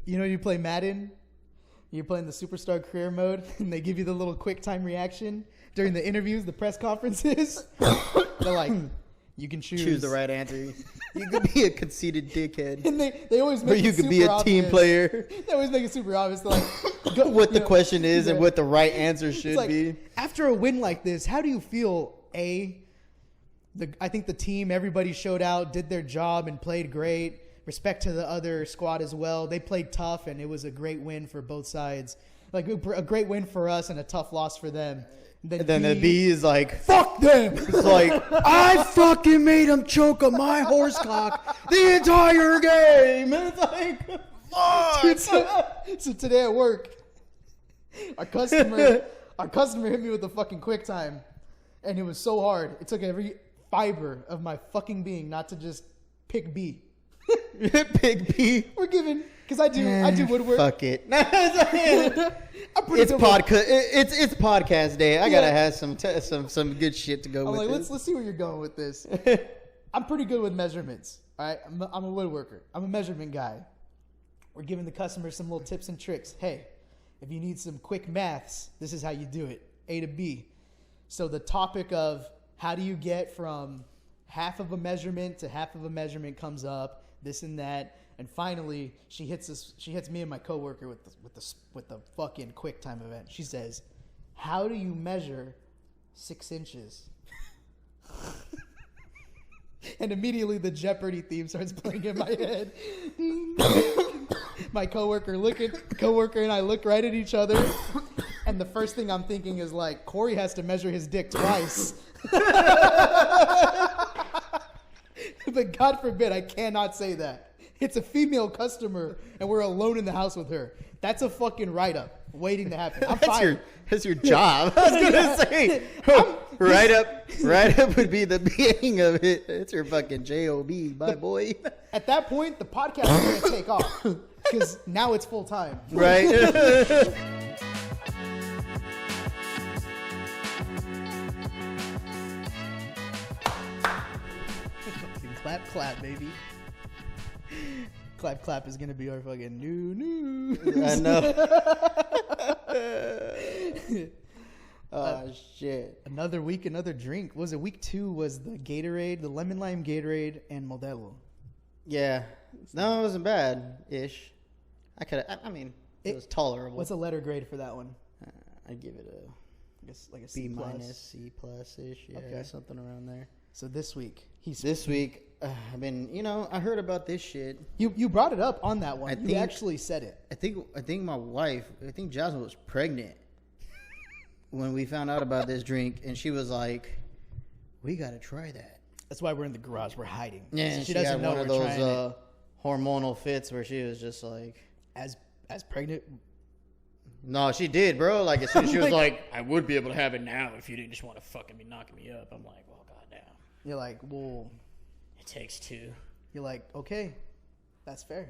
You know, you play Madden, you're playing the Superstar Career Mode, and they give you the little quick time reaction during the interviews, the press conferences. They're like, you can choose the right answer. You could be a conceited dickhead. And they always make or you could be a team player. They always make it super obvious. They're like, what the question is and what the right answer should be. After a win like this, how do you feel? I think the team, everybody showed out, did their job, and played great. Respect to the other squad as well. They played tough, and it was a great win for both sides. Like a great win for us and a tough loss for them. Then the B is like, fuck them. It's like, I fucking made him choke on my horse cock the entire game. And it's like, fuck. Dude, so today at work, our customer hit me with the fucking QuickTime, and it was so hard. It took every fiber of my fucking being not to just pick B. Pick B. We're giving, because I do woodwork. Fuck it. It's podcast day. I gotta have some good shit to go with. Like, let's see where you're going with this. I'm pretty good with measurements. All right, I'm a woodworker. I'm a measurement guy. We're giving the customer some little tips and tricks. Hey, if you need some quick maths, this is how you do it. A to B. So the topic of how do you get from half of a measurement to half of a measurement comes up. This and that. And finally, she hits me and my coworker with the fucking QuickTime event. She says, "How do you measure 6 inches?" And immediately the Jeopardy theme starts playing in my head. My coworker and I look right at each other, and the first thing I'm thinking is like, Corey has to measure his dick twice. But God forbid, I cannot say that. It's a female customer, and we're alone in the house with her. That's a fucking write-up waiting to happen. I'm fired. That's your job. I was gonna say, write-up would be the beginning of it. It's your fucking job, my boy. At that point, the podcast is gonna take off because now it's full time. Right. Clap, baby. Clap is gonna be our fucking new news. I know. Oh shit! Another week, another drink. Was it week 2? Was the Gatorade, the lemon lime Gatorade, and Modelo? Yeah, no, it wasn't bad ish. I mean, it was tolerable. What's a letter grade for that one? I'd give it I guess like a C+. B minus, C plus ish. Yeah, okay. Something around there. So this week, I mean, I heard about this shit. You brought it up on that one. You actually said it. I think my wife, Jasmine was pregnant when we found out about this drink, and she was like, "We got to try that." That's why we're in the garage. We're hiding. Yeah, she doesn't know one of those hormonal fits where she was just like, as pregnant. No, she did, bro. Like as soon as she was like, "I would be able to have it now if you didn't just want to fucking be knocking me up." I'm like, "Well, goddamn." You're like, well, it takes 2. You're like, okay, that's fair.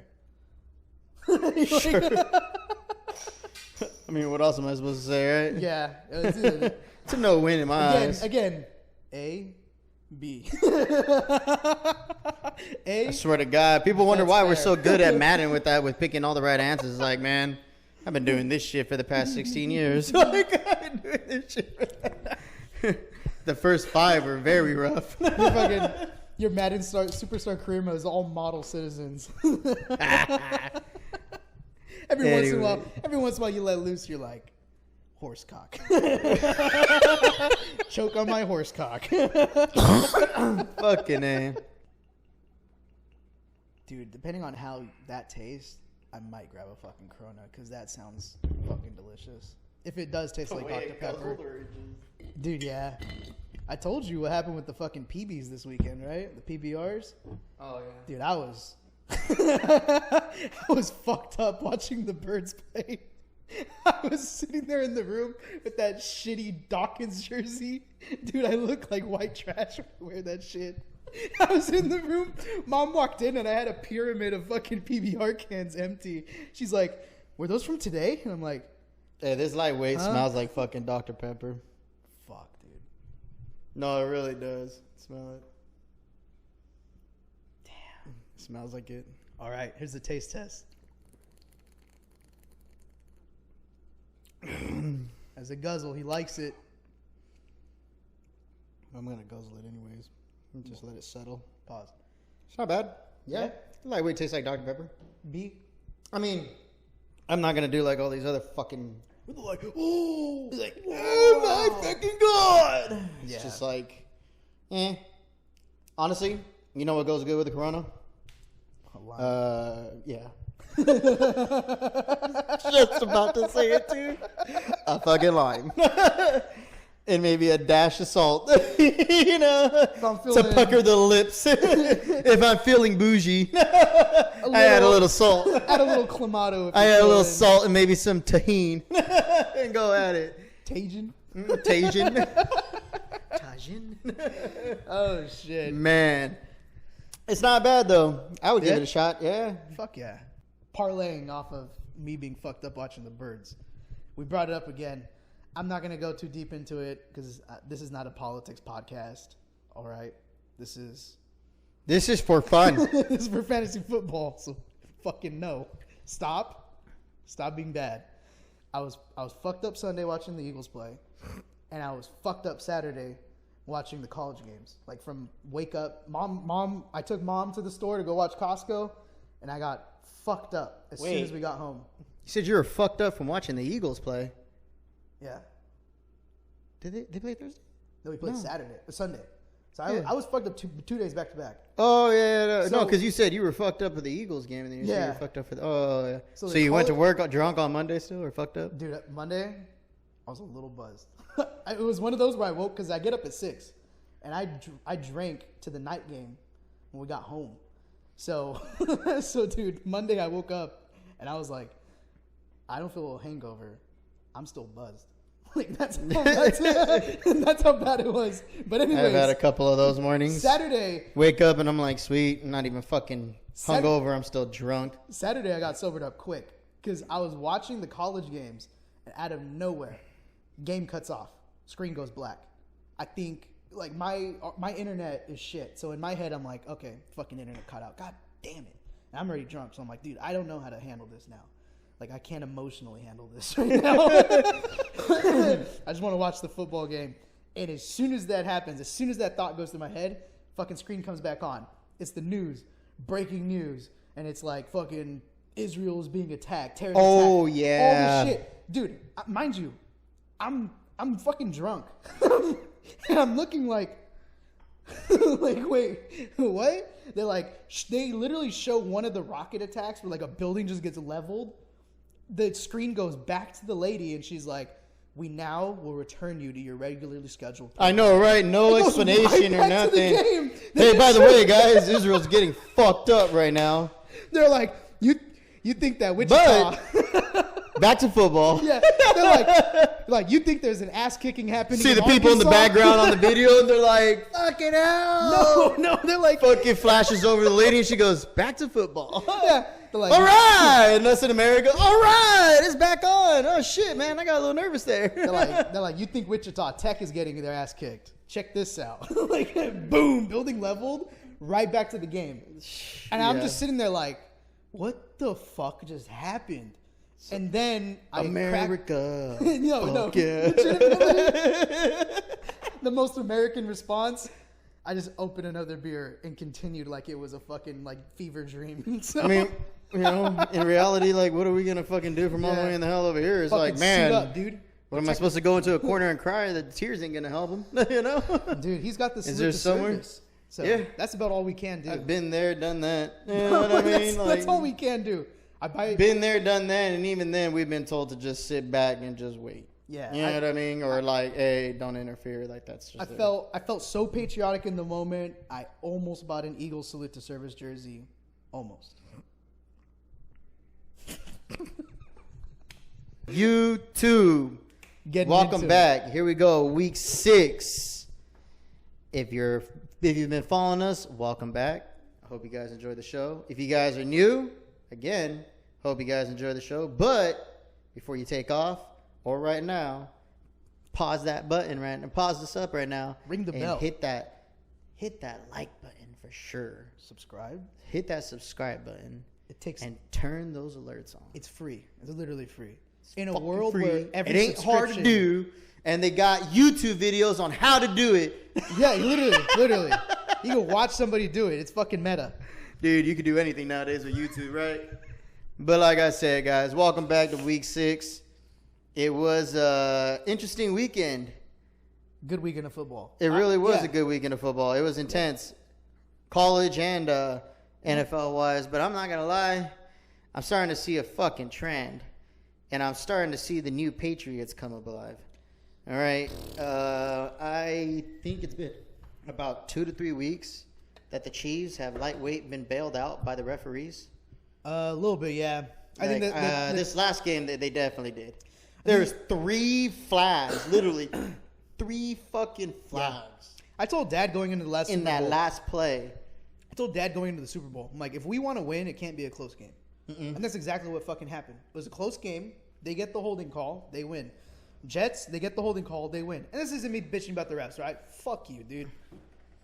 Sure. I mean, what else am I supposed to say, right? Yeah. It's a no-win in my eyes. Again, A, B. I swear to God, people wonder why we're so good at Madden with picking all the right answers. It's like, man, I've been doing this shit for the past 16 years. Like, I've been doing this shit. The first 5 were very rough. Your Madden Superstar Career Mode is all model citizens. Every once in a while you let loose, you're like, horse cock. Choke on my horse cock. Fucking A. Dude, depending on how that tastes, I might grab a fucking Corona because that sounds fucking delicious. If it does taste like Dr. Pepper. Dude, yeah. I told you what happened with the fucking PBs this weekend, right? The PBRs. Oh, yeah. Dude, I was fucked up watching the Birds play. I was sitting there in the room with that shitty Dawkins jersey. Dude, I look like white trash when I wear that shit. I was in the room. Mom walked in and I had a pyramid of fucking PBR cans empty. She's like, were those from today? And I'm like, hey, this lightweight smells like fucking Dr. Pepper. Fuck, dude. No, it really does. Smell it. Damn. It smells like it. All right, here's the taste test. As a guzzle, he likes it. I'm gonna guzzle it anyways. Just let it settle. Pause. It's not bad. Yeah. Lightweight tastes like Dr. Pepper. B. I mean, I'm not gonna do like all these other fucking. Like, oh my fucking god! It's just like, honestly, you know what goes good with the Corona? Yeah. Just about to say it too. A fucking lime. And maybe a dash of salt. You know, to pucker the lips. If I'm feeling bougie, I add a little salt. Add a little clamato. I add a little salt and maybe some tahini. And go at it. Tajin. Oh, shit. Man. It's not bad, though. I would give it a shot. Yeah. Fuck yeah. Parlaying off of me being fucked up watching the birds. We brought it up again. I'm not going to go too deep into it because this is not a politics podcast. All right? This is for fun. This is for fantasy football. So fucking no. Stop being bad. I was fucked up Sunday watching the Eagles play, and I was fucked up Saturday watching the college games. Like from wake up, mom. I took mom to the store to go watch Costco, and I got fucked up as soon as we got home. You said you were fucked up from watching the Eagles play. Yeah. Did they play Thursday? No, we played Sunday. So I was fucked up two days back to back. Oh, yeah. No, because you said you were fucked up with the Eagles game, and then you said you were fucked up for the... Oh, yeah. So you went to work drunk on Monday still, or fucked up? Dude, Monday, I was a little buzzed. It was one of those where I woke, because I get up at 6, and I drank to the night game when we got home. So, dude, Monday I woke up, and I was like, I don't feel a hangover. I'm still buzzed. Like that's how bad it was. But anyways, I've had a couple of those mornings. Saturday, wake up and I'm like, sweet, I'm not even fucking hungover. I'm still drunk. Saturday, I got sobered up quick because I was watching the college games, and out of nowhere, game cuts off, screen goes black. I think like my internet is shit. So in my head, I'm like, okay, fucking internet cut out. God damn it. And I'm already drunk, so I'm like, dude, I don't know how to handle this now. Like, I can't emotionally handle this right now. I just want to watch the football game. And as soon as that happens, as soon as that thought goes through my head, fucking screen comes back on. It's the news, breaking news. And it's like fucking Israel's being attacked, terrorist attack. Oh, yeah. All this shit. Dude, mind you, I'm fucking drunk. And I'm looking like, wait, what? They're like, they literally show one of the rocket attacks where like a building just gets leveled. The screen goes back to the lady, and she's like, we now will return you to your regularly scheduled program. I know, right? No explanation or nothing. Hey, by the way, guys, Israel's getting fucked up right now. They're like, you think that Wichita... But, back to football. Yeah, they're like, you think there's an ass kicking happening? See the people in the background on the video, and they're like, fucking hell. No, they're like... Fucking flashes over the lady, and she goes, back to football. Yeah. Like, all right, and us in America. All right, it's back on. Oh shit, man, I got a little nervous there. They're like, you think Wichita Tech is getting their ass kicked? Check this out. Like, boom, building leveled, right back to the game. And I'm just sitting there like, what the fuck just happened? And then America. No. Yeah. The most American response. I just opened another beer and continued like it was a fucking like fever dream. So, I mean, you know, in reality, like, what are we gonna fucking do from all the way in the hell over here? It's fucking like, man, suit up, dude. What am I supposed to go into a corner and cry? The tears ain't gonna help him, you know. Dude, he's got the Is there somewhere? Service. So that's about all we can do. I've been there, done that. You know what I mean? That's all we can do. Been there, done that, and even then, we've been told to just sit back and just wait. Yeah, you know what I mean? Or like, hey, don't interfere. Like that's just. I felt so patriotic in the moment. I almost bought an Eagles salute to service jersey, almost. YouTube, welcome back. Here we go, week 6. If you've been following us, welcome back. I hope you guys enjoy the show. If you guys are new, again, hope you guys enjoy the show. But before you take off, or right now, pause that button right now. Pause this up right now. Ring the bell. Hit that like button for sure. Subscribe. Hit that subscribe button. It takes and turn those alerts on. It's free. It's literally free. in a world free. where every it ain't hard to do, and they got YouTube videos on how to do it. Yeah, literally. You can watch somebody do it. It's fucking meta. Dude, you can do anything nowadays with YouTube, right? But like I said, guys, welcome back to week 6. It was an interesting weekend. Good weekend of football. It really was a good weekend of football. It was intense, college and NFL-wise. But I'm not going to lie, I'm starting to see a fucking trend. And I'm starting to see the new Patriots come alive. All right. I think it's been about 2 to 3 weeks that the Chiefs have lightweight been bailed out by the referees. A little bit, yeah. I think that this last game they definitely did. There's 3 flags, literally 3 fucking flags. Yeah. I told Dad going into the last Super Bowl, last play. I told Dad going into the Super Bowl, I'm like, if we want to win, it can't be a close game. And that's exactly what fucking happened. It was a close game. They get the holding call, they win. Jets, they get the holding call, they win. And this isn't me bitching about the refs, right? Fuck you, dude.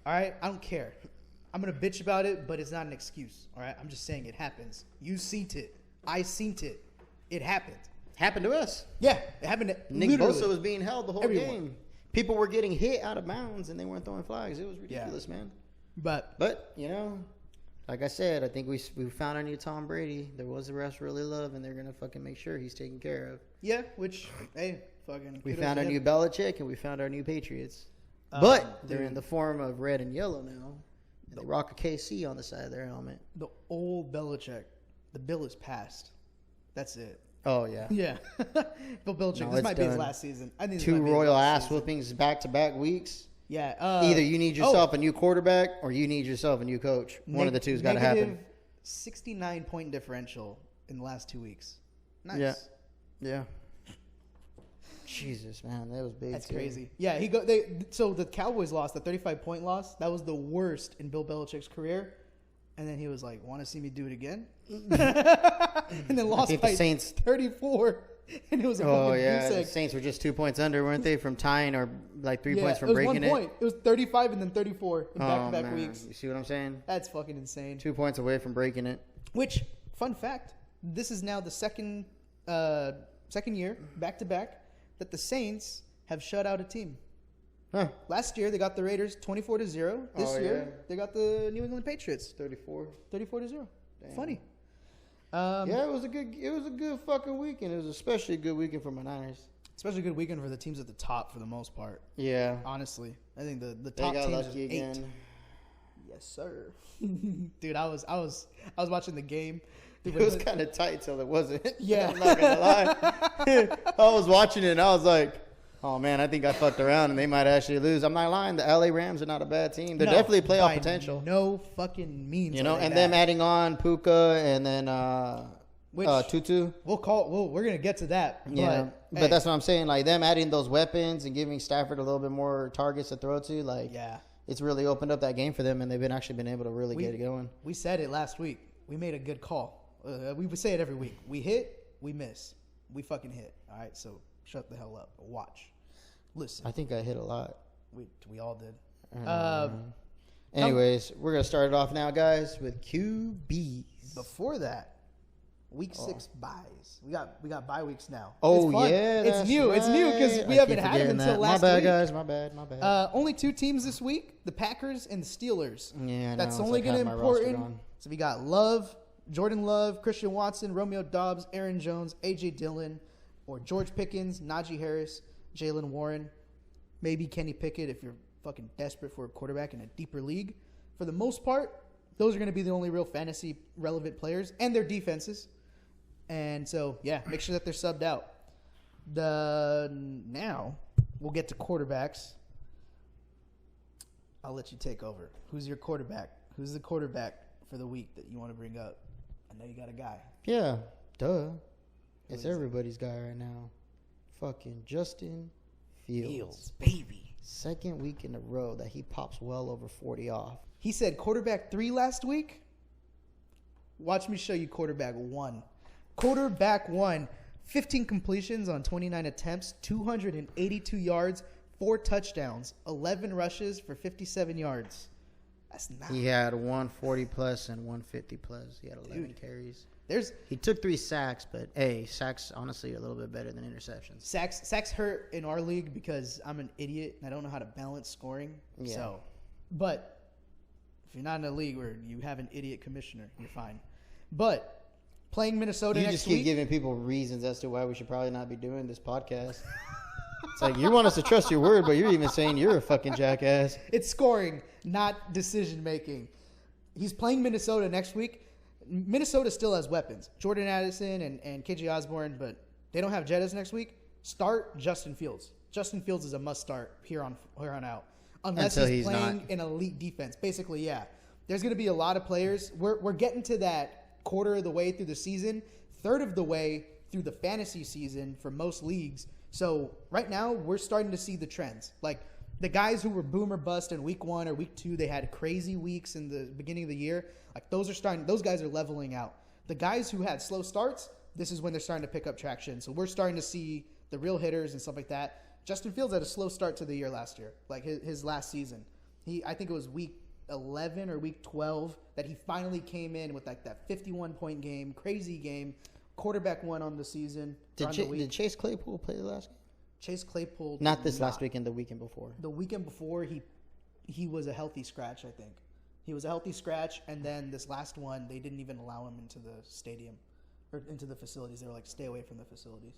All right? I don't care. I'm going to bitch about it, but it's not an excuse. All right? I'm just saying it happens. You seen it. I seen it. It happened. Happened to us. Yeah, it happened to Nick Bosa was being held the whole game. People were getting hit out of bounds, and they weren't throwing flags. It was ridiculous, man. But you know, like I said, I think we found our new Tom Brady. There was a refs really love, and they're going to fucking make sure he's taken care of. Yeah, which, hey, fucking. We found our new Belichick, and we found our new Patriots. But they're in the form of red and yellow now. And they rock a KC on the side of their helmet. The old Belichick. The bill is passed. That's it. Oh, yeah. Yeah. Bill Belichick. This might be his last season. I think 2 royal ass whoopings back-to-back weeks. Yeah. Either you need yourself a new quarterback or you need yourself a new coach. One of the two's got to happen. 69-point differential in the last 2 weeks. Nice. Yeah. Jesus, man, that was big. That's crazy. Yeah, so the Cowboys lost, the 35-point loss. That was the worst in Bill Belichick's career. And then he was like, "Want to see me do it again?" And then lost by 34. And it was a fucking goose egg. The Saints were just 2 points under, weren't they, from tying or like 3 points from breaking it? 1 point. It was 35 and then 34 in back-to-back weeks. You see what I'm saying? That's fucking insane. 2 points away from breaking it. Which, fun fact, this is now the second year back-to-back that the Saints have shut out a team. Huh. Last year they got the Raiders 24-0. This year they got the New England Patriots 34-0. Damn. Funny. It was a good fucking weekend. It was especially a good weekend for my Niners. Especially a good weekend for the teams at the top for the most part. Yeah. Honestly, I think the top teams lucky again. 8. Yes, sir. Dude, I was watching the game. Dude, it was kind of tight till it wasn't. Yeah. I'm not gonna lie. I was watching it and I was like, oh man, I think I fucked around and they might actually lose. I'm not lying. The LA Rams are not a bad team. They're definitely playoff potential. No fucking means. And them adding on Puka and then Tutu. We're gonna get to that. But that's what I'm saying. Like them adding those weapons and giving Stafford a little bit more targets to throw to. Like, it's really opened up that game for them, and they've been able to really get it going. We said it last week. We made a good call. We would say it every week. We hit, we miss. We fucking hit. All right, so shut the hell up. Watch. Listen. I think I hit a lot. We all did. Anyways, we're going to start it off now, guys, with QBs. Before that, week 6 buys. We got bye weeks now. Oh, yeah. It's new. Right. It's new because we haven't had them until last week. My bad, guys. My bad. Only 2 teams this week, the Packers and the Steelers. Yeah, that's only going to be important. So we got Jordan Love, Christian Watson, Romeo Doubs, Aaron Jones, A.J. Dillon, or George Pickens, Najee Harris, Jalen Warren, maybe Kenny Pickett if you're fucking desperate for a quarterback in a deeper league. For the most part, those are going to be the only real fantasy relevant players and their defenses. And so, make sure that they're subbed out. Now, we'll get to quarterbacks. I'll let you take over. Who's your quarterback? Who's the quarterback for the week that you want to bring up? I know you got a guy. Yeah, duh. It's everybody's guy right now. Fucking Justin Fields. Baby. Second week in a row that he pops well over 40 off. He said quarterback 3 last week. Watch me show you quarterback 1. Quarterback 1, 15 completions on 29 attempts, 282 yards, 4 touchdowns, 11 rushes for 57 yards. That's not. He had 140 plus and 150 plus. He had 11 carries. He took 3 sacks, but sacks honestly are a little bit better than interceptions. Sacks hurt in our league because I'm an idiot and I don't know how to balance scoring. Yeah. So, but if you're not in a league where you have an idiot commissioner, you're fine. But playing Minnesota next week. You just keep giving people reasons as to why we should probably not be doing this podcast. It's like, you want us to trust your word, but you're even saying you're a fucking jackass. It's scoring, not decision making. He's playing Minnesota next week. Minnesota still has weapons. Jordan Addison and KJ Osborne, but they don't have Jettas next week. Start Justin Fields. Justin Fields is a must start here on out. Unless he's playing an elite defense. Basically, yeah. There's going to be a lot of players. We're getting to that quarter of the way through the season, third of the way through the fantasy season for most leagues. So right now we're starting to see the trends. Like the guys who were boom or bust in week 1 or week 2, they had crazy weeks in the beginning of the year. Like those guys are leveling out. The guys who had slow starts, this is when they're starting to pick up traction. So we're starting to see the real hitters and stuff like that. Justin Fields had a slow start to the year last year, like his last season. I think it was week 11 or week 12 that he finally came in with like that 51-point game, crazy game, quarterback 1 on the season. Did Chase Claypool play the last game? Chase Claypool not this last weekend, the weekend before. The weekend before he was a healthy scratch, I think. He was a healthy scratch, and then this last one they didn't even allow him into the stadium or into the facilities. They were like, stay away from the facilities.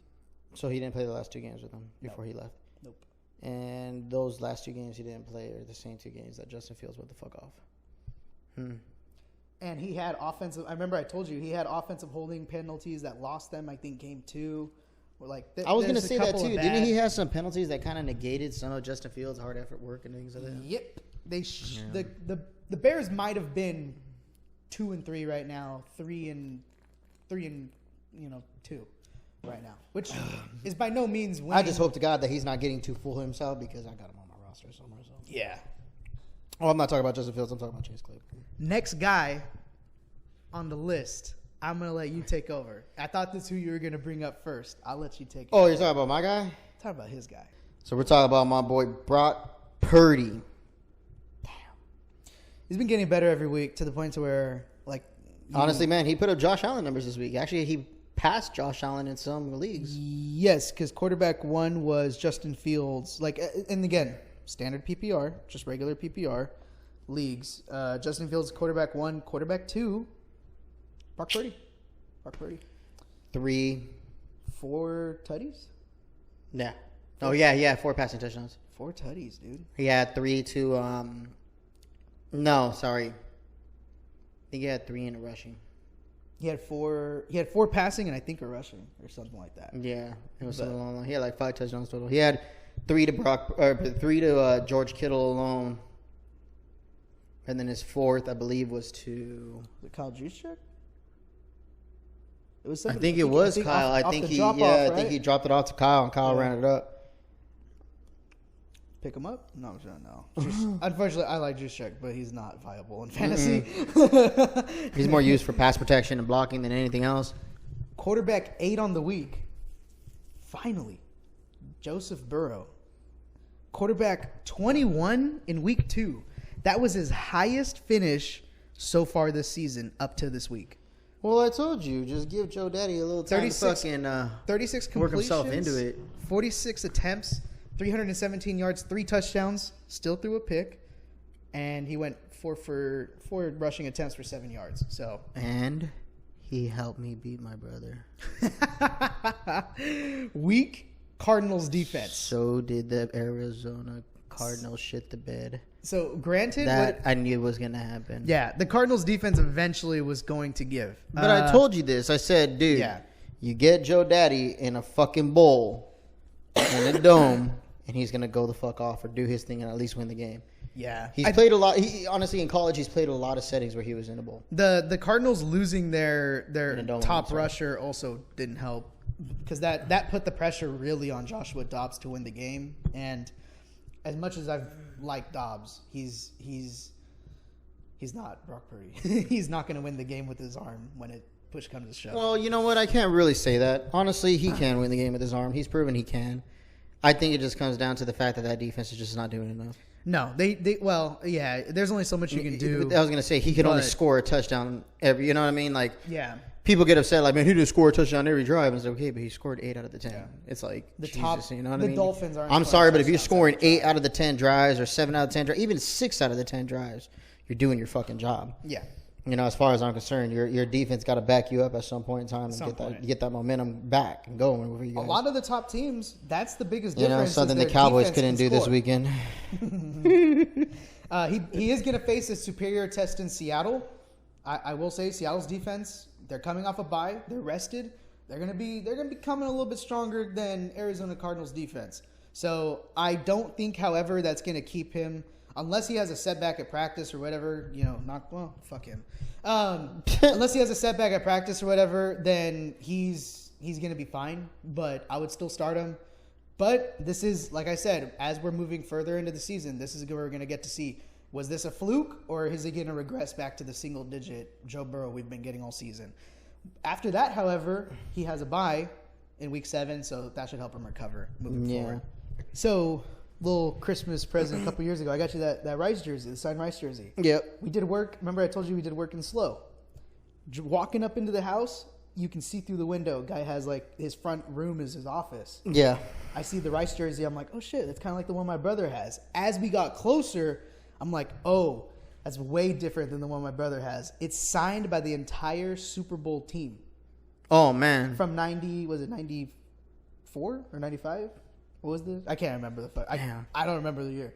So he didn't play the last 2 games with them before he left? Nope. And those last 2 games he didn't play are the same 2 games that Justin Fields went the fuck off. And he had offensive. I remember I told you he had offensive holding penalties that lost them. I think game 2. Or like I was going to say that too. Didn't he have some penalties that kind of negated some of Justin Fields' hard effort work and things like that? Yep. The Bears might have been 2-3 right now, 3 and 2 right now, which is by no means winning. I just hope to God that he's not getting too full of himself because I got him on my roster somewhere. So. Yeah. Oh, I'm not talking about Justin Fields. I'm talking about Chase Claypool. Next guy on the list, I'm going to let you take over. I thought this is who you were going to bring up first. I'll let you take it. Oh, you're talking about my guy? Talking about his guy. So we're talking about my boy Brock Purdy. Damn. He's been getting better every week to the point to where, like... Honestly, man, he put up Josh Allen numbers this week. Actually, he passed Josh Allen in some leagues. Yes, because quarterback 1 was Justin Fields. Like, and again, standard PPR, just regular PPR leagues. Justin Fields, quarterback 1, quarterback 2, Brock Purdy. 3, 4 tutties? Yeah. Oh, yeah, 4 passing touchdowns. 4 tutties, dude. He had 3 to, no, sorry. I think he had 3 in the rushing. He had 4 passing and I think a rushing or something like that. Yeah, it was something along. He had like 5 touchdowns total. He had 3 to George Kittle alone, and then his 4th, I believe, was to Kyle Juszczyk. It was. I think it was Kyle. I think he dropped it off to Kyle, and Kyle ran it up. Pick him up? No. Unfortunately, I like Juszczyk, but he's not viable in fantasy. He's more used for pass protection and blocking than anything else. Quarterback 8 on the week. Finally, Joseph Burrow. Quarterback 21 in week 2. That was his highest finish so far this season up to this week. Well, I told you, just give Joe Daddy a little time to fucking 36 work himself into it. 46 attempts, 317 yards, 3 touchdowns, still threw a pick, and he went 4 rushing attempts for 7 yards. So and he helped me beat my brother. Weak Cardinals defense. So did the Arizona Cardinals shit the bed. So granted, I knew was going to happen. Yeah, the Cardinals defense eventually was going to give. But I told you this. I said, dude, you get Joe Daddy in a fucking bowl in a dome, and he's going to go the fuck off or do his thing and at least win the game. Yeah. He's played a lot. Honestly, in college, he's played a lot of settings where he was in a bowl. The Cardinals losing their top rusher also didn't help because that put the pressure really on Joshua Dobbs to win the game. And as much as I've liked Dobbs, he's not Brock Purdy. He's not going to win the game with his arm when it push comes to shove. Well, you know what? I can't really say that. Honestly, he can win the game with his arm. He's proven he can. I think it just comes down to the fact that defense is just not doing enough. No, there's only so much you can do. I was going to say he could only score a touchdown every, you know what I mean? Like, yeah. people get upset like, man, he didn't score a touchdown every drive. And it's like, okay, but he scored 8 out of the 10. Yeah. It's like the Jesus, top. You know what I the mean? Dolphins aren't. I'm sorry, but if you're scoring 8 out of the 10 drives or 7 out of 10 drives, even 6 out of the 10 drives, you're doing your fucking job. Yeah. You know, as far as I'm concerned, your defense got to back you up at some point in time and get that momentum back and going. With you guys. A lot of the top teams, that's the biggest difference. You know, something the Cowboys couldn't do this weekend. He is going to face a superior test in Seattle. I will say Seattle's defense, they're coming off a bye. They're rested. They're going to be coming a little bit stronger than Arizona Cardinals defense. So I don't think, however, that's going to keep him, unless he has a setback at practice or whatever, you know, fuck him. Unless he has a setback at practice or whatever, then he's going to be fine. But I would still start him. But this is, like I said, as we're moving further into the season, this is where we're going to get to see, was this a fluke or is he going to regress back to the single-digit Joe Burrow we've been getting all season? After that, however, he has a bye in Week 7, so that should help him recover moving forward. So, little Christmas present a couple years ago, I got you that Rice jersey, the signed Rice jersey. Yep. We did work. Remember I told you we did work in slow. Walking up into the house, you can see through the window. Guy has like his front room is his office. Yeah. I see the Rice jersey. I'm like, oh shit, that's kind of like the one my brother has. As we got closer, I'm like, oh, that's way different than the one my brother has. It's signed by the entire Super Bowl team. Oh man. From 94 or 95? What was this? I can't remember the fuck. I don't remember the year.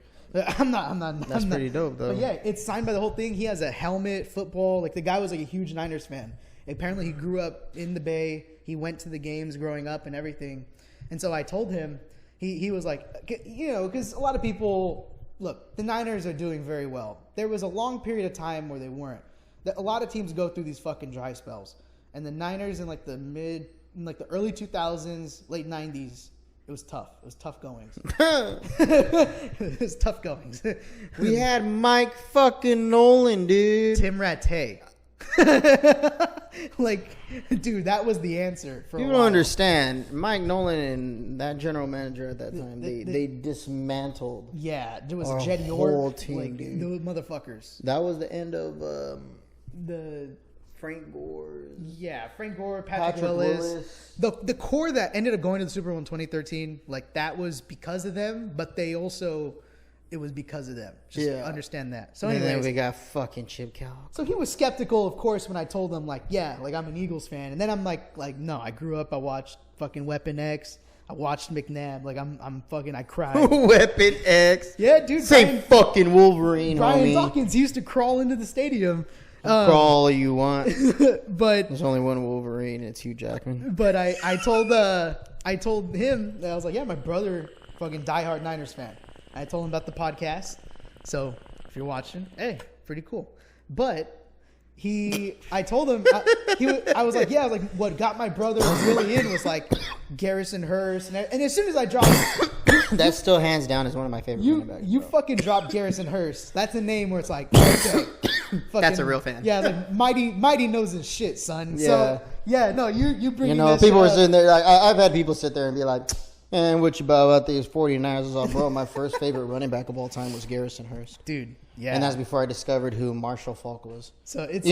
I'm not. That's pretty dope, though. But yeah, it's signed by the whole thing. He has a helmet, football. Like the guy was like a huge Niners fan. Apparently, he grew up in the Bay. He went to the games growing up and everything. And so I told him, he was like, you know, because a lot of people look. The Niners are doing very well. There was a long period of time where they weren't. A lot of teams go through these fucking dry spells, and the Niners in like the early 2000s, late 90s. It was tough. It was tough goings. It was tough goings. We had Mike fucking Nolan, dude. Tim Rattay. Like, dude, that was the answer for a while. You don't understand. Mike Nolan and that general manager at that time, they dismantled. Yeah, there was our Jed whole York, team, like, dude. those motherfuckers. That was the end of the Frank Gore. Yeah, Frank Gore, Patrick Willis. The core that ended up going to the Super Bowl in 2013, like that was because of them, but it was because of them. Just understand that. So anyway, anyways, we got fucking Chip Kelly. So he was skeptical, of course, when I told him like, yeah, like I'm an Eagles fan, and then I'm like no, I grew up, I watched fucking Weapon X. I watched McNabb. Like I'm fucking. I cried. Weapon X. Yeah, dude. Same fucking Wolverine. Brian homie. Dawkins used to crawl into the stadium. Crawl all you want. But there's only one Wolverine. It's Hugh Jackman. But I told him that I was like, yeah, my brother, fucking diehard Niners fan. I told him about the podcast. So if you're watching, hey, pretty cool. But I told him, I was like, yeah, like what got my brother really in was like Garrison Hurst, and as soon as I dropped, that still hands down is one of my favorite. You fucking dropped Garrison Hurst. That's a name where it's like, okay, that's a real fan. Yeah, like mighty knows his shit, son. Yeah. So yeah, no, you bring. You know, people were sitting there. Like, I've had people sit there and be like, "Man, what you about these 49ers?" I was like, "Bro, my first favorite running back of all time was Garrison Hurst, dude." Yeah, and that's before I discovered who Marshall Faulk was. So it's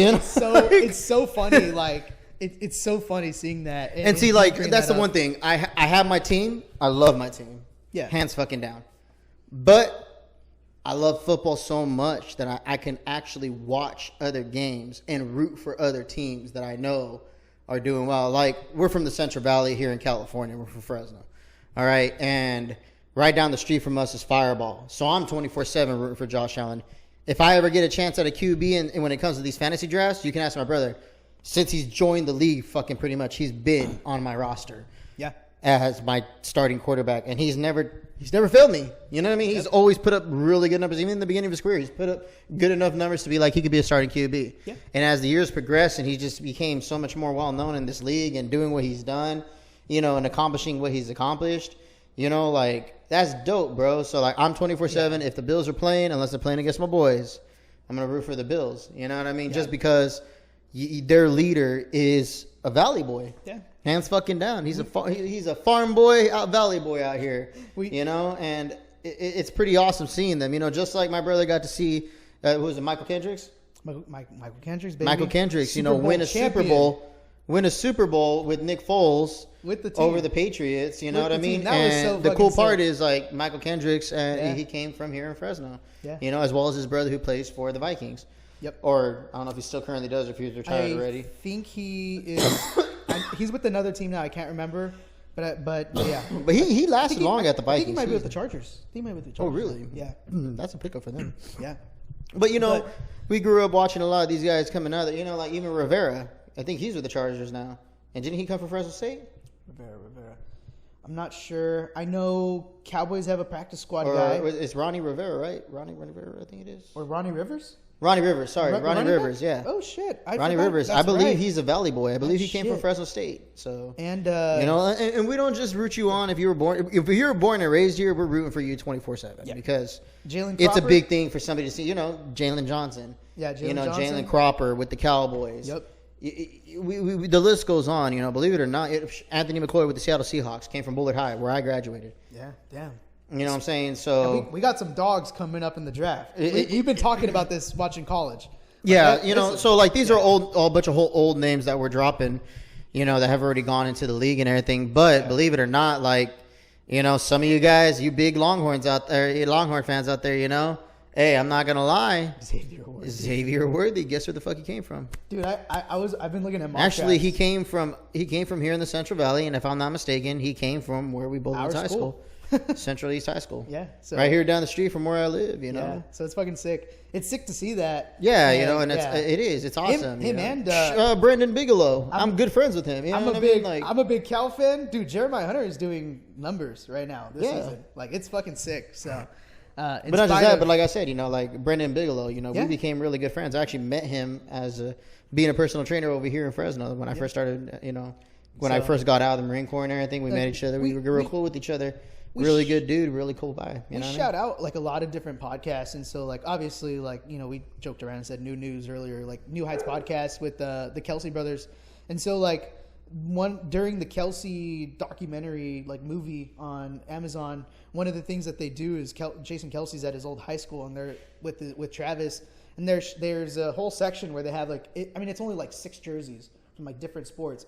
so funny, like it's so funny seeing that. And see, like that's the one thing I have my team. I love my team. Yeah, hands fucking down. But I love football so much that I can actually watch other games and root for other teams that I know are doing well. Like, we're from the Central Valley here in California. We're from Fresno. All right? And right down the street from us is Fireball. So I'm 24/7 rooting for Josh Allen. If I ever get a chance at a QB, and when it comes to these fantasy drafts, you can ask my brother. Since he's joined the league, fucking pretty much, he's been on my roster. Yeah. As my starting quarterback, and he's never failed me. You know what I mean? He's always put up really good numbers. Even in the beginning of his career, he's put up good enough numbers to be like he could be a starting QB. Yeah. And as the years progressed, and he just became so much more well known in this league and doing what he's done, you know, and accomplishing what he's accomplished, you know, like that's dope, bro. So like I'm 24/7. If the Bills are playing, unless they're playing against my boys, I'm gonna root for the Bills. You know what I mean? Yeah. Just because their leader is a Valley boy. Yeah. Hands fucking down. He's a farm boy, Valley boy out here. You know, and it's pretty awesome seeing them. You know, just like my brother got to see, who was it, Michael Kendricks? Michael Kendricks, baby. Michael Kendricks, you know, win a Super Bowl win a Super Bowl with Nick Foles with the team. Over the Patriots. You know what I mean? That was so the cool part sick. is like Michael Kendricks, he came from here in Fresno. Yeah. You know, as well as his brother who plays for the Vikings. Yep. Or I don't know if he still currently does or if he's retired already. I think he is. He's with another team now. I can't remember. But yeah. But he lasted long at the Vikings. I think he might be with the Chargers. Oh, really? Yeah. That's a pickup for them. Yeah. But, we grew up watching a lot of these guys coming out. Like even Rivera. I think he's with the Chargers now. And didn't he come from Fresno State? Rivera. I'm not sure. I know Cowboys have a practice squad guy. It's Ronnie Rivera, right? Ronnie Rivera, I think it is. Or Ronnie Rivers? Ronnie Rivers, sorry. Ronnie Rivers, yeah. Oh, shit. Ronnie Rivers. I believe he's a Valley boy. I believe he came from Fresno State. So, and and we don't just root you on if you were born. If you're born and raised here, we're rooting for you 24/7 because it's a big thing for somebody to see. Jalen Johnson. Yeah, Johnson. Jalen Cropper with the Cowboys. Yep. The list goes on. Believe it or not, Anthony McCoy with the Seattle Seahawks came from Bullard High, where I graduated. Yeah, damn. You know what I'm saying? So we got some dogs coming up in the draft. We've been talking about this watching college. So like these are a bunch of old names that we're dropping, that have already gone into the league and everything. But believe it or not, like, some of you guys, you big Longhorn fans out there, hey, I'm not gonna lie, Xavier Worthy. Guess where the fuck he came from, dude? I've been looking at mock actually drafts. he came from here in the Central Valley, and if I'm not mistaken, he came from where we both went to high school. Central East High School. Yeah. So, right here down the street from where I live, Yeah. So it's fucking sick. It's sick to see that. Yeah, it is. It's awesome. Him and Brendan Bigelow. I'm good friends with him. I'm a big Cal fan. Dude, Jeremiah Hunter is doing numbers right now this season. Like, it's fucking sick. So but not just that, but like I said, like Brendan Bigelow, we became really good friends. I actually met him as being a personal trainer over here in Fresno when I first started, when I first got out of the Marine Corps and everything. We met each other. We were real cool with each other. Really good dude, really cool guy. We shout out like a lot of different podcasts, and so like obviously like we joked around and said New News earlier, like New Heights podcast with the Kelsey brothers, and so like during the Kelsey documentary like movie on Amazon, one of the things that they do is Jason Kelsey's at his old high school, and they're with Travis, and there's a whole section where they have like it's only like 6 jerseys from like different sports.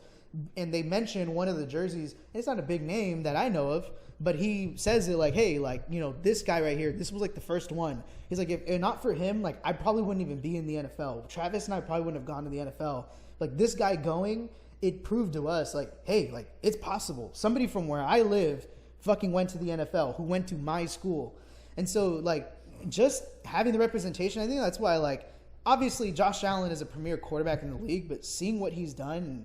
And they mention one of the jerseys, and it's not a big name that I know of, but he says it like, hey, like, this guy right here, this was like the first one. He's like, if not for him, like, I probably wouldn't even be in the NFL. Travis and I probably wouldn't have gone to the NFL. Like, this guy going, it proved to us, like, hey, like, it's possible. Somebody from where I live fucking went to the NFL, who went to my school. And so, like, just having the representation, I think that's why, like, obviously Josh Allen is a premier quarterback in the league, but seeing what he's done and,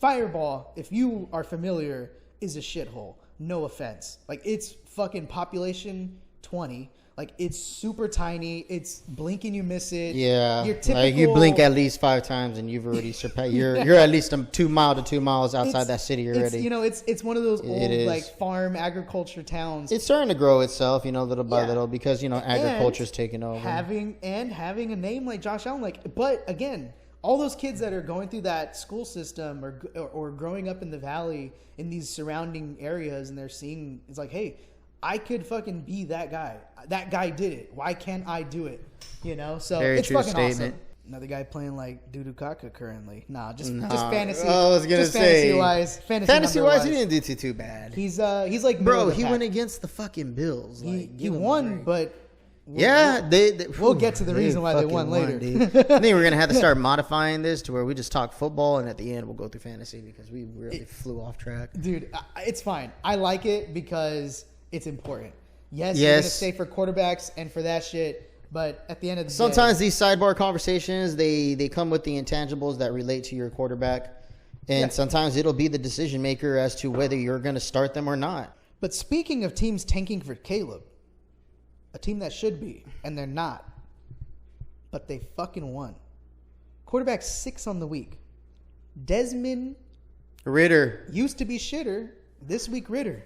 Fireball, if you are familiar, is a shithole. No offense. Like, it's fucking population 20. Like, it's super tiny. It's blink and you miss it. Yeah. Your typical, like, you blink at least 5 times and you've already surpassed. You're at least 2 miles outside that city already. It's one of those old, like, farm agriculture towns. It's starting to grow itself, little by little, because, agriculture's taking over. Having a name like Josh Allen, like, but again, all those kids that are going through that school system or growing up in the valley in these surrounding areas, and they're seeing, it's like, hey, I could fucking be that guy. That guy did it. Why can't I do it? So very it's true fucking statement. awesome. Another guy playing like Dudu Kaka currently. Just fantasy. I was gonna say fantasy wise, he didn't do too bad. He's like, bro, he went against the fucking Bills. He won, but. We'll get to the reason why they won later. I think we're gonna have to start modifying this to where we just talk football, and at the end we'll go through fantasy because we really flew off track. Dude, it's fine. I like it because it's important. Yes, you're gonna stay for quarterbacks and for that shit, but at the end of the sometimes these sidebar conversations they come with the intangibles that relate to your quarterback, and sometimes it'll be the decision maker as to whether you're gonna start them or not. But speaking of teams tanking for Caleb. A team that should be, and they're not. But they fucking won. Quarterback 6 on the week. Desmond Ridder. Used to be shitter. This week, Ridder.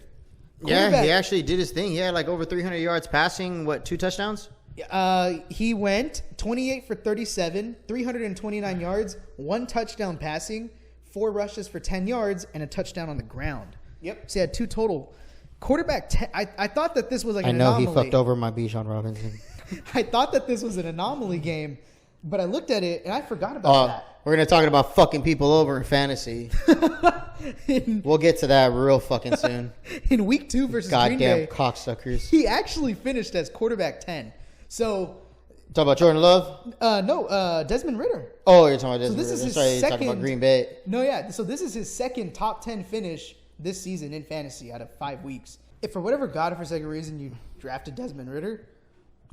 Yeah, he actually did his thing. He had like over 300 yards passing. 2 touchdowns? He went 28 for 37, 329 yards, 1 touchdown passing, 4 rushes for 10 yards, and a touchdown on the ground. Yep. So he had 2 total. Quarterback, I thought that this was like an anomaly. He fucked over my Bijan Robinson. I thought that this was an anomaly game, But I looked at it and I forgot about that. We're going to talk about fucking people over in fantasy. We'll get to that real fucking soon. In week 2 versus Green Bay. Goddamn cocksuckers. He actually finished as quarterback 10. So... Talk about Jordan Love? No, Desmond Ritter. Oh, you're talking about Desmond Ritter. Ritter. That's right, you're talking about Green Bay. No, yeah. So this is his second top 10 finish this season in fantasy out of 5 weeks. If for whatever godforsaken reason you drafted Desmond Ritter,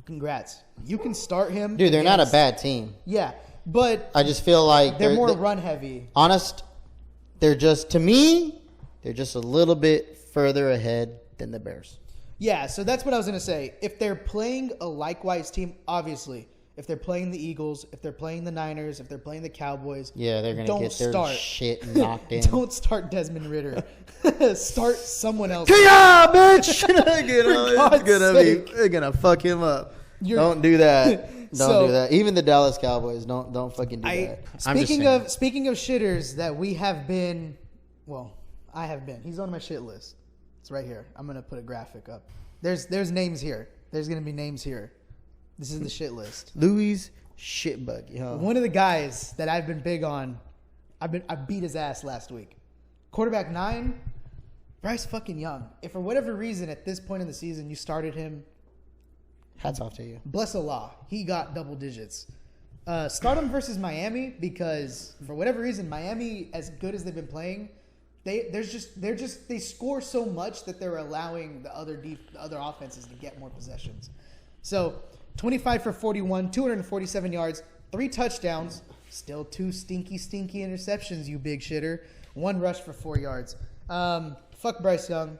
congrats. You can start him. Dude, they're not a bad team. Yeah, but I just feel like they're more run heavy. Honest, they're just a little bit further ahead than the Bears. Yeah, so that's what I was going to say. If they're playing a likewise team, obviously, if they're playing the Eagles, if they're playing the Niners, if they're playing the Cowboys, yeah, they're going to get their shit knocked in. Don't start Desmond Ritter. Start someone else. Yeah, bitch! They're going to fuck him up. Don't do that. Don't do that. Even the Dallas Cowboys, don't fucking do that. Speaking of shitters that we have been, well, I have been. He's on my shit list. It's right here. I'm going to put a graphic up. There's names here. There's going to be names here. This is the shit list. Louie's shit bug. Yo. One of the guys that I've been big on, I beat his ass last week. Quarterback 9, Bryce fucking Young. If for whatever reason at this point in the season you started him, hats off to you. Bless Allah. He got double digits. Start him versus Miami because for whatever reason, Miami, as good as they've been playing, they score so much that they're allowing the other offenses to get more possessions. So 25 for 41, 247 yards, 3 touchdowns, still 2 stinky interceptions, you big shitter. 1 rush for 4 yards. Fuck Bryce Young.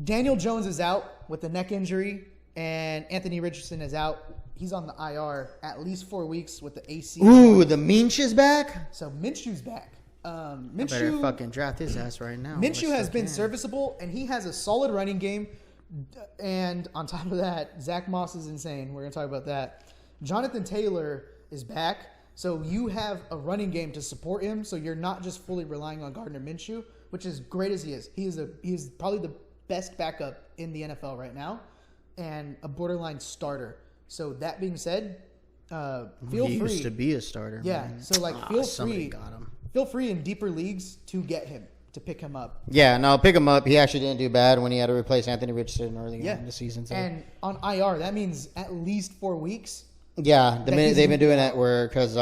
Daniel Jones is out with a neck injury, and Anthony Richardson is out. He's on the IR at least 4 weeks with the AC. Ooh, the Minshew's back? So Minshew's back. Minshew, I better fucking draft his ass right now. Minshew has been serviceable, and he has a solid running game. And on top of that, Zach Moss is insane. We're going to talk about that. Jonathan Taylor is back, so you have a running game to support him, so you're not just fully relying on Gardner Minshew, which is great as he is. He is probably the best backup in the NFL right now, and a borderline starter. So that being said, feel free. He used to be a starter. Yeah, man. so feel free. Got him. Feel free in deeper leagues to get him, to pick him up. Yeah, no, pick him up. He actually didn't do bad when he had to replace Anthony Richardson early on in the season. So. And on IR, that means at least 4 weeks. Yeah, they've been doing that because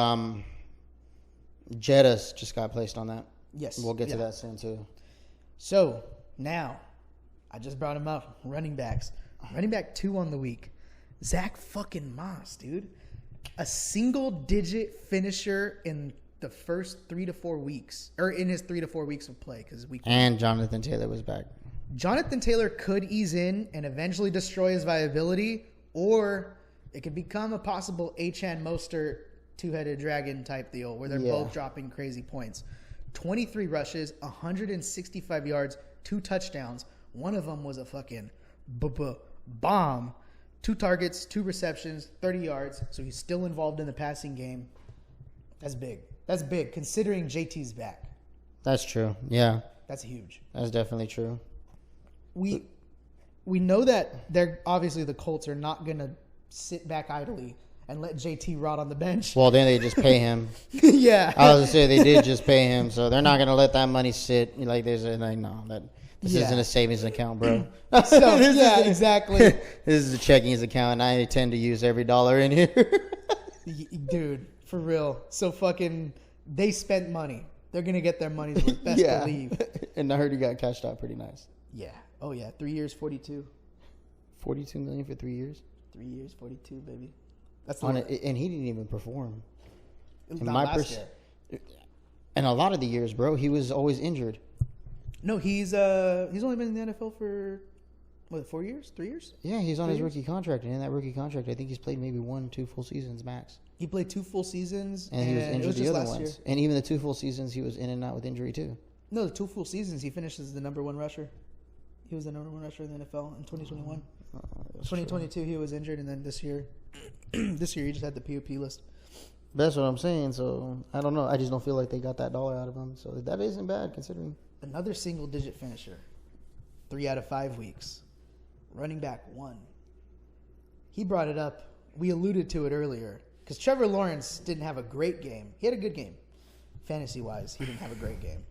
Jettas just got placed on that. Yes. We'll get to that soon, too. So, now, I just brought him up. Running backs. Running back 2 on the week. Zach fucking Moss, dude. A single-digit finisher in the first 3 to 4 weeks, or in his 3 to 4 weeks of play, because and Jonathan Taylor was back. Jonathan Taylor could ease in and eventually destroy his viability, or it could become a possible Achane Mostert 2-headed dragon type deal where they're both dropping crazy points. 23 rushes, 165 yards, 2 touchdowns. One of them was a fucking bomb. 2 targets, 2 receptions, 30 yards. So he's still involved in the passing game. That's big. That's big, considering JT's back. That's true. Yeah. That's huge. That's definitely true. We know that they're obviously the Colts are not going to sit back idly and let JT rot on the bench. Well, then they just pay him. Yeah. I was going to say they did just pay him, so they're not going to let that money sit. Like this isn't a savings account, bro. So, yeah, exactly. This is a checking account, and I tend to use every dollar in here. Dude. For real. So fucking, they spent money. They're going to get their money's worth. Best believe. And I heard he got cashed out pretty nice. Yeah. Oh, yeah. 3 years, 42. 42 million for 3 years? 3 years, 42, baby. That's and he didn't even perform. It was not last year. And a lot of the years, bro, he was always injured. No, he's only been in the NFL for, 4 years? 3 years? Yeah, he's on his rookie contract. And in that rookie contract, I think he's played maybe 1-2 full seasons max. He played 2 full seasons. And he was injured the other ones. Year. And even the 2 full seasons, he was in and out with injury, too. No, the 2 full seasons, he finished as the number 1 rusher. He was the number 1 rusher in the NFL in 2021. 2022, he was injured. And then this year, he just had the POP list. That's what I'm saying. So, I don't know. I just don't feel like they got that dollar out of him. So, that isn't bad, considering. Another single-digit finisher. 3 out of 5 weeks. Running back 1. He brought it up. We alluded to it earlier. because Trevor Lawrence didn't have a great game. He had a good game. Fantasy-wise, he didn't have a great game.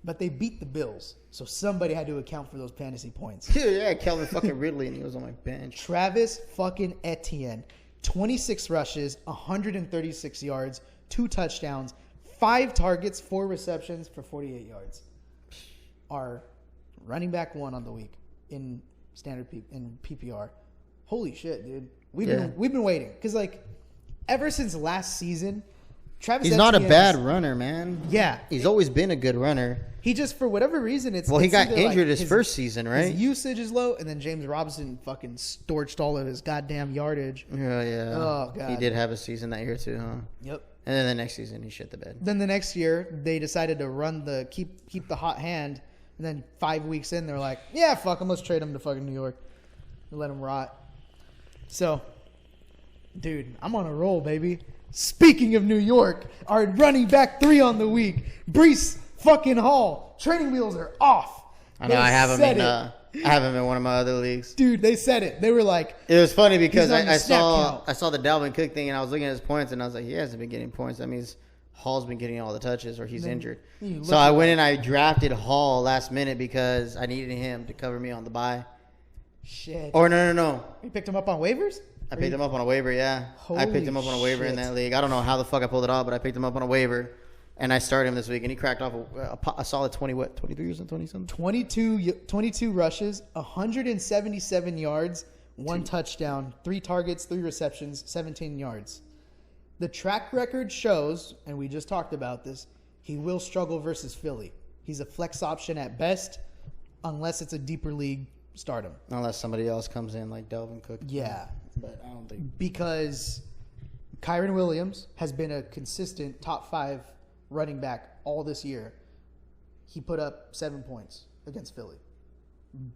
But they beat the Bills, so somebody had to account for those fantasy points. Yeah, Calvin fucking Ridley, and he was on my bench. Travis fucking Etienne, 26 rushes, 136 yards, 2 touchdowns, 5 targets, 4 receptions for 48 yards. Our running back 1 on the week in in PPR. Holy shit, dude. We've been waiting because like ever since last season, Travis He's not a bad runner, man. Yeah, he's always been a good runner. He just, for whatever reason, he got injured his first season, right? His usage is low, and then James Robinson fucking storched all of his goddamn yardage. Yeah. Oh, God. He did have a season that year, too, huh? Yep. And then the next season, he shit the bed. Then the next year, they decided to run keep the hot hand, and then 5 weeks in, they're like, yeah, fuck him, let's trade him to fucking New York and let him rot. So, dude, I'm on a roll, baby. Speaking of New York, our running back 3 on the week, Breece fucking Hall. Training wheels are off. I know. I have him in one of my other leagues. Dude, they said it. They were like, it was funny because I saw the Dalvin Cook thing, and I was looking at his points, and I was like, he hasn't been getting points. That means Hall's been getting all the touches, or he's injured. So I went and I drafted Hall last minute because I needed him to cover me on the bye. Shit. Or no. You picked him up on waivers? I picked him up on a waiver, yeah. I picked him up on a waiver in that league. I don't know how the fuck I pulled it off, but I picked him up on a waiver, and I started him this week, and he cracked off a solid 23 or something? 22 rushes, 177 yards, 1 touchdown, 3 targets, 3 receptions, 17 yards. The track record shows, and we just talked about this, he will struggle versus Philly. He's a flex option at best, unless it's a deeper league, start him. Unless somebody else comes in like Dalvin Cook. Yeah. But I don't think. Because Kyron Williams has been a consistent top 5 running back all this year. He put up 7 points against Philly.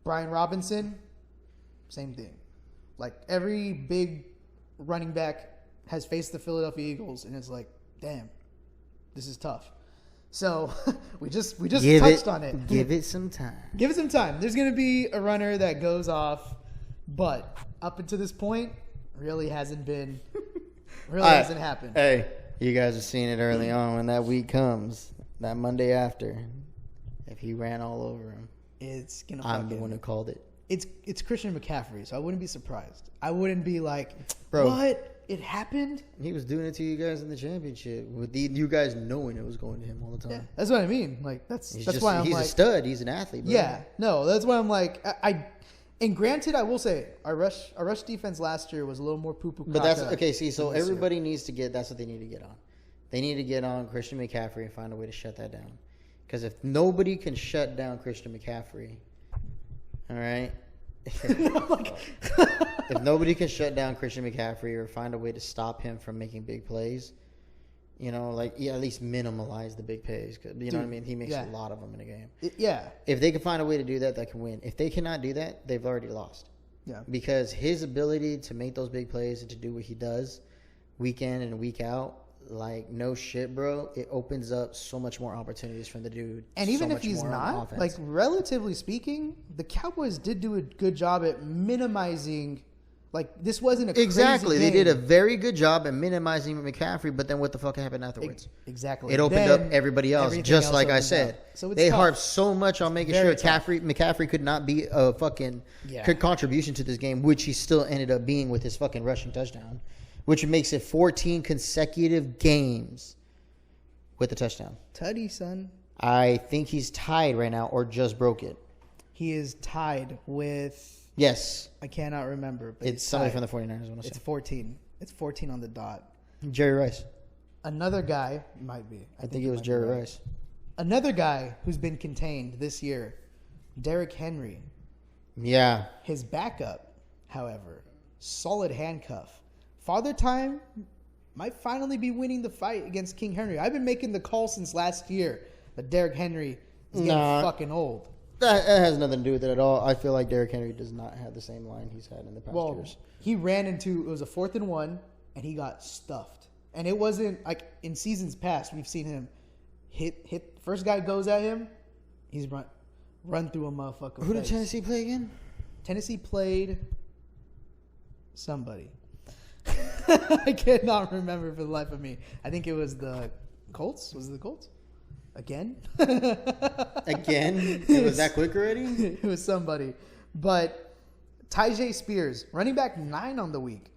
Brian Robinson, same thing. Like every big running back has faced the Philadelphia Eagles, and it's like, damn, this is tough. So we just touched on it. Give it some time. Give it some time. There's going to be a runner that goes off, but up until this point, really hasn't happened. Hey, you guys have seen it early on when that week comes, that Monday after. If he ran all over him, it's gonna. I'm the one who called it. It's Christian McCaffrey, so I wouldn't be surprised. I wouldn't be like, bro, what? It happened? He was doing it to you guys in the championship with you guys knowing it was going to him all the time. Yeah, that's what I mean. Like that's why I'm he's like, a stud. He's an athlete. Bro. Yeah, no, that's why I'm like and granted, I will say our rush defense last year was a little more poo-poo. But that's okay. See, so everybody needs to get. That's what they need to get on. They need to get on Christian McCaffrey and find a way to shut that down. Because if nobody can shut down Christian McCaffrey, all right. If nobody can shut down Christian McCaffrey or find a way to stop him from making big plays, at least minimize the big plays. Cause, you know what I mean? He makes a lot of them in a game. If they can find a way to do that, they can win. If they cannot do that, they've already lost. Yeah. Because his ability to make those big plays and to do what he does week in and week out, like, no shit, bro, it opens up so much more opportunities for the dude. And even if he's not, like, relatively speaking, the Cowboys did do a good job at minimizing. Like, this wasn't a crazy game. They did a very good job at minimizing McCaffrey, but then what the fuck happened afterwards? Exactly. It opened up everybody else, just like I said. So they harped so much on making sure McCaffrey could not be a fucking contribution to this game, which he still ended up being with his fucking rushing touchdown, which makes it 14 consecutive games with a touchdown. Tutty, son. I think he's tied right now or just broke it. He is tied with... Yes. I cannot remember. But it's somebody from the 49ers. It's 14. It's 14 on the dot. Jerry Rice. Another guy, might be. I think it was Jerry Rice. Another guy who's been contained this year, Derrick Henry. Yeah. His backup, however, solid handcuff. Father Time might finally be winning the fight against King Henry. I've been making the call since last year that Derrick Henry is getting fucking old. That has nothing to do with it at all. I feel like Derrick Henry does not have the same line he's had in the past years. He ran into, it was a 4th and 1, and he got stuffed. And it wasn't like in seasons past, we've seen him hit first guy goes at him, he's run through a motherfucker. Who did Tennessee play again? Tennessee played somebody. I cannot remember for the life of me. I think it was the Colts. Was it the Colts? Again? Again? It was that quick already? It was somebody. But Tyjae Spears, running back 9 on the week.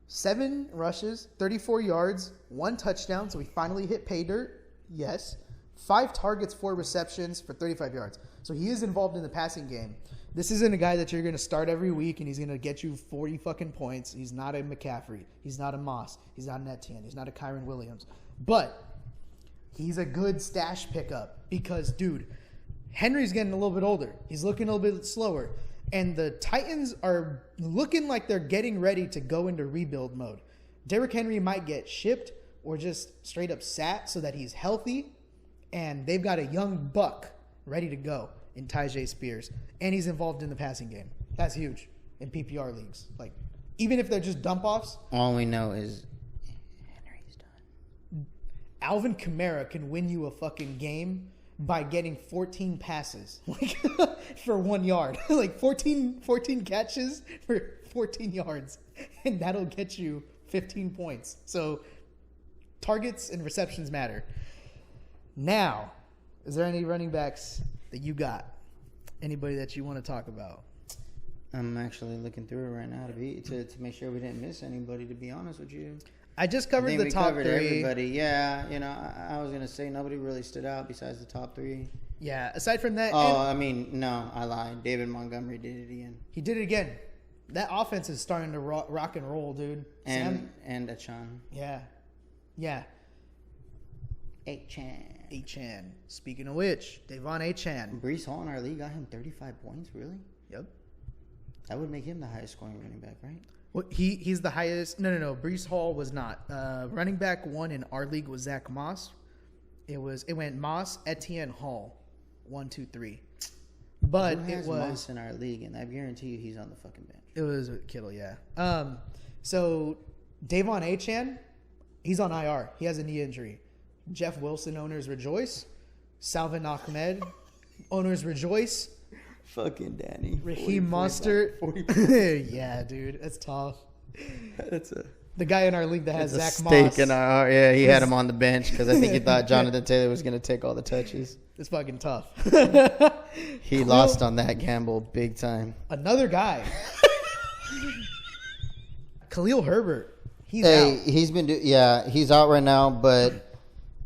7 rushes, 34 yards, 1 touchdown. So he finally hit pay dirt. Yes. 5 targets, 4 receptions for 35 yards. So he is involved in the passing game. This isn't a guy that you're going to start every week and he's going to get you 40 fucking points. He's not a McCaffrey. He's not a Moss. He's not an Etienne. He's not a Kyron Williams. But he's a good stash pickup because, dude, Henry's getting a little bit older. He's looking a little bit slower. And the Titans are looking like they're getting ready to go into rebuild mode. Derrick Henry might get shipped or just straight up sat so that he's healthy. And they've got a young buck ready to go in Tyjae Spears. And he's involved in the passing game. That's huge in PPR leagues. Like, even if they're just dump-offs. All we know is Henry's done. Alvin Kamara can win you a fucking game by getting 14 passes like for 1 yard. Like 14 catches for 14 yards. And that'll get you 15 points. So targets and receptions matter. Now, is there any running backs that you got? Anybody that you want to talk about? I'm actually looking through it right now to make sure we didn't miss anybody, to be honest with you. I just covered the top 3. Everybody. Yeah, you know, I was going to say nobody really stood out besides the top 3. Yeah, aside from that. Oh, I mean, no, I lied. David Montgomery did it again. He did it again. That offense is starting to rock and roll, dude. And Achan. Yeah. Yeah. Achan. Speaking of which, Devon Achan. Breece Hall in our league got him 35 points, really? Yep. That would make him the highest scoring running back, right? Well, he's the highest. No. Breece Hall was not. Running back 1 in our league was Zach Moss. It went Moss, Etienne, Hall. 1, 2, 3. But Who has it was Moss in our league, and I guarantee you he's on the fucking bench. It was Kittle, yeah. So Devon Achan, he's on IR. He has a knee injury. Jeff Wilson owners rejoice. Salvin Ahmed owners rejoice. Fucking Danny. Raheem Mostert. Yeah, dude, that's tough. That's the guy in our league that has Zach Moss. Stake in our, yeah, he had him on the bench because I think he thought Jonathan Taylor was going to take all the touches. It's fucking tough. He lost on that gamble big time. Another guy. Khalil Herbert. He's out. He's out right now, but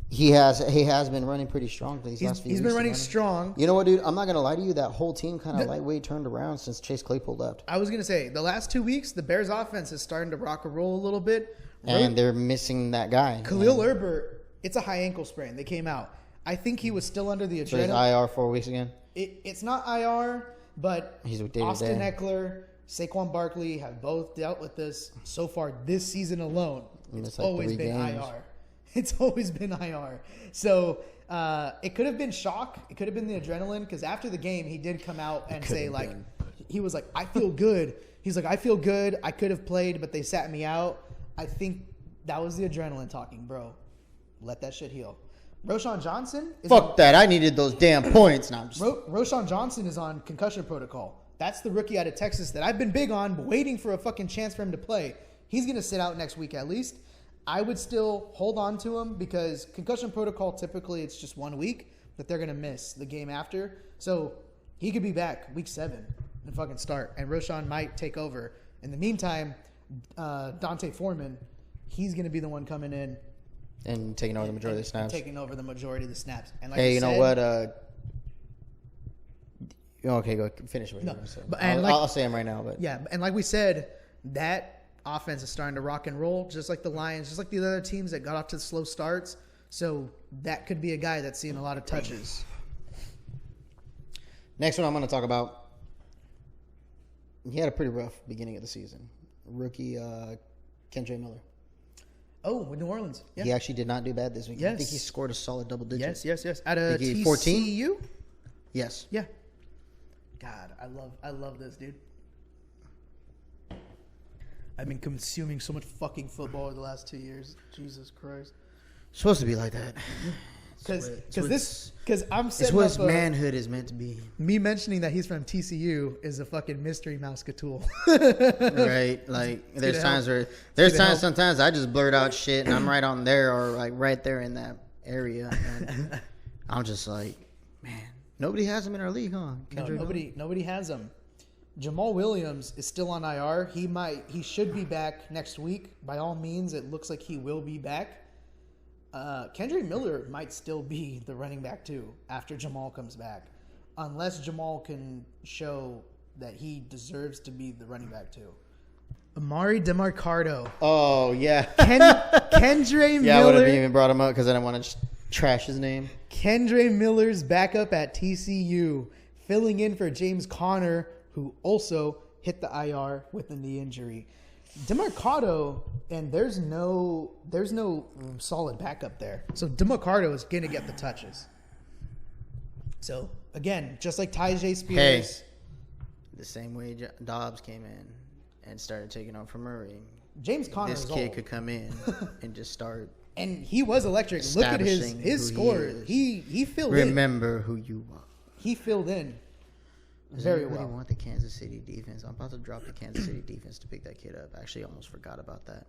he has been running pretty strong these last few weeks. He's been running strong. You know what, dude? I'm not going to lie to you. That whole team kind of lightweight turned around since Chase Claypool left. I was going to say, the last 2 weeks, the Bears offense is starting to rock and roll a little bit. And they're missing that guy. Khalil Herbert, it's a high ankle sprain. They came out. I think he was still under the adrenaline. So he's IR 4 weeks again? It's not IR, but he's with David Austin Eckler, Saquon Barkley have both dealt with this so far this season alone. It's like always been IR. It's always been IR. So it could have been shock. It could have been the adrenaline because after the game, he did come out and say, like, he was like, I feel good. He's like, I feel good. I could have played, but they sat me out. I think that was the adrenaline talking, bro. Let that shit heal. Roschon Johnson? Fuck that. I needed those damn points. Now Roschon Johnson is on concussion protocol. That's the rookie out of Texas that I've been big on, waiting for a fucking chance for him to play. He's going to sit out next week at least. I would still hold on to him because concussion protocol, typically it's just 1 week that they're going to miss the game after. So he could be back week 7 and fucking start. And Roschon might take over. In the meantime, Dante Foreman, he's going to be the one coming in. And taking over the majority of the snaps. Taking over the majority of the snaps. And like hey, you know what? Okay, go finish what you're going to say. I'll say him right now. But yeah, and like we said, that offense is starting to rock and roll, just like the Lions, just like the other teams that got off to slow starts. So that could be a guy that's seeing a lot of touches. Next one I'm going to talk about. He had a pretty rough beginning of the season. Rookie Kendre Miller. Oh, with New Orleans. Yeah. He actually did not do bad this week. Yes. I think he scored a solid double digit. Yes. At a TCU? 14? Yes. Yeah. God, I love this, dude. I've been consuming so much fucking football over the last 2 years. Jesus Christ. It's supposed to be like that. Because I'm It's setting what up manhood is meant to be. me mentioning that he's from TCU is a fucking mystery mouse tool. Right? Like there's times sometimes I just blurt out shit and I'm right on there or like right there in that area. And I'm just like, man, nobody has him in our league, huh? No, nobody has him. Jamal Williams is still on IR. He should be back next week. By all means, it looks like he will be back. Kendrick Miller might still be the running back too after Jamal comes back, unless Jamal can show that he deserves to be the running back too. Amari DeMarcado. Oh yeah, Kendre Miller. Yeah, I would have even brought him up because I didn't want to trash his name. Kendre Miller's backup at TCU, filling in for James Conner, who also hit the IR with a knee injury. DeMarcado, and there's no solid backup there. So DeMarcado is going to get the touches. So, again, just like Tyjae Spears. Hey, the same way Dobbs came in and started taking on from Murray. James Conner This kid could come in and just start. And he was electric. Look at his score. He filled in. Remember who you are. He filled in. Does very anybody well. want the Kansas City defense? I'm about to drop the Kansas City defense to pick that kid up. I actually almost forgot about that.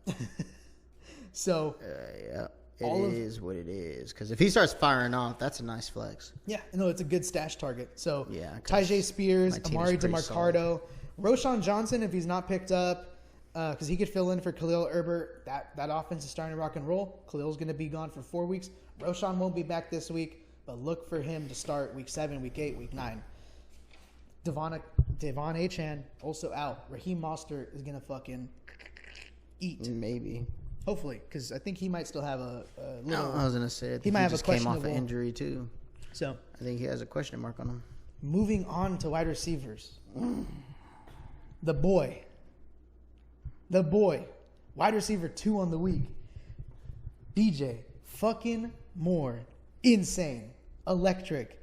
So, yeah, it is what it is. Because if he starts firing off, that's a nice flex. Yeah, no, it's a good stash target. So, yeah, Tyjae Spears, Amari DeMarcado, Roshan Johnson, if he's not picked up, because he could fill in for Khalil Herbert. That offense is starting to rock and roll. Khalil's going to be gone for 4 weeks. Roshan won't be back this week, but look for him to start week 7, week 8, week 9. Devon Achane also out. Raheem Mostert is going to fucking eat. Maybe. Hopefully, because I think he might still have a little... No, I was going to say, I think he might have just a came off an questionable injury, too. So, I think he has a question mark on him. moving on to wide receivers. The boy. Wide receiver 2 on the week. DJ fucking Moore. Insane. Electric.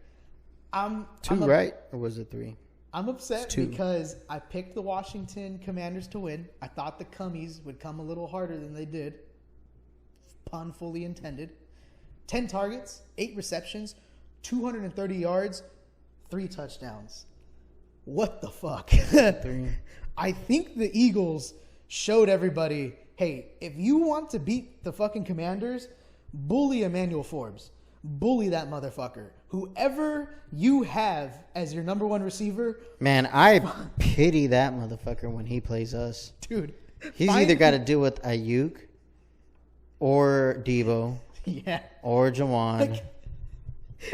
Right? Or was it 3? I'm upset because I picked the Washington Commanders to win. I thought the Cummies would come a little harder than they did. Pun fully intended. 10 targets, 8 receptions, 230 yards, 3 touchdowns. What the fuck? 3. I think the Eagles showed everybody, hey, if you want to beat the fucking Commanders, bully Emmanuel Forbes. Bully that motherfucker. Whoever you have as your number 1 receiver. Man, I pity that motherfucker when he plays us. Dude. He's either got to deal with Ayuk or Devo. Yeah. Or Jawan.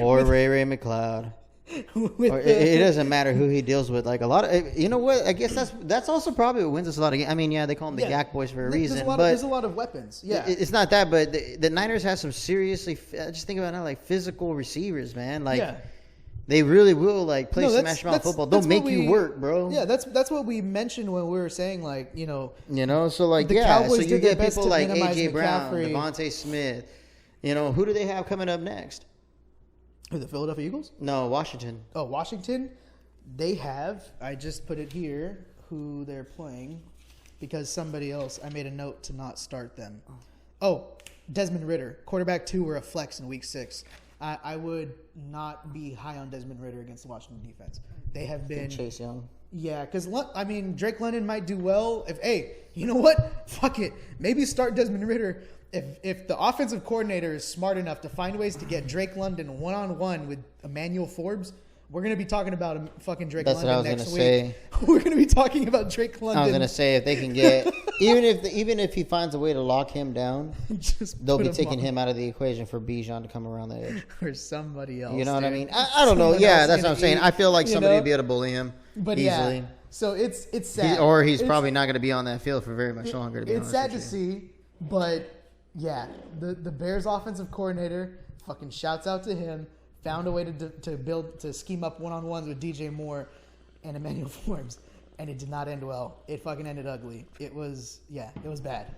Or Ray McLeod. It doesn't matter who he deals with. Like a lot of, you know what? I guess that's also probably what wins us a lot of games. I mean, yeah, they call them the Yak Boys for a reason. There's a lot of weapons. Yeah, it's not that, but the Niners have some seriously. Just think about it now, like physical receivers, man. Like they really will like play smash mouth football. They'll make you work, bro. Yeah, that's what we mentioned when we were saying like so like Cowboys so you get people like AJ Brown, Devontae Smith. Who do they have coming up next? Who, the Philadelphia Eagles? No, Washington. Oh, Washington. They have. I just put it here. Who they're playing, because somebody else. I made a note to not start them. Oh, Desmond Ridder, quarterback 2 or a flex in week 6. I would not be high on Desmond Ridder against the Washington defense. They have been Chase Young. Yeah, because Drake London might do well. You know what? Fuck it. Maybe start Desmond Ridder. If the offensive coordinator is smart enough to find ways to get Drake London one-on-one with Emmanuel Forbes, we're going to be talking about fucking Drake London next week. We're going to be talking about Drake London. I was going to say, if they can get even if he finds a way to lock him down, they'll be taking him out of the equation for Bijan to come around the edge. Or somebody else. You know what I mean? I don't know. Yeah, that's what I'm saying. I feel like somebody would be able to bully him easily. Yeah, so it's sad. He's probably not going to be on that field for very much longer. It's sad to see, but yeah, the Bears offensive coordinator, fucking shouts out to him, found a way to scheme up one-on-ones with DJ Moore and Emmanuel Forbes, and it did not end well. It fucking ended ugly. It was bad.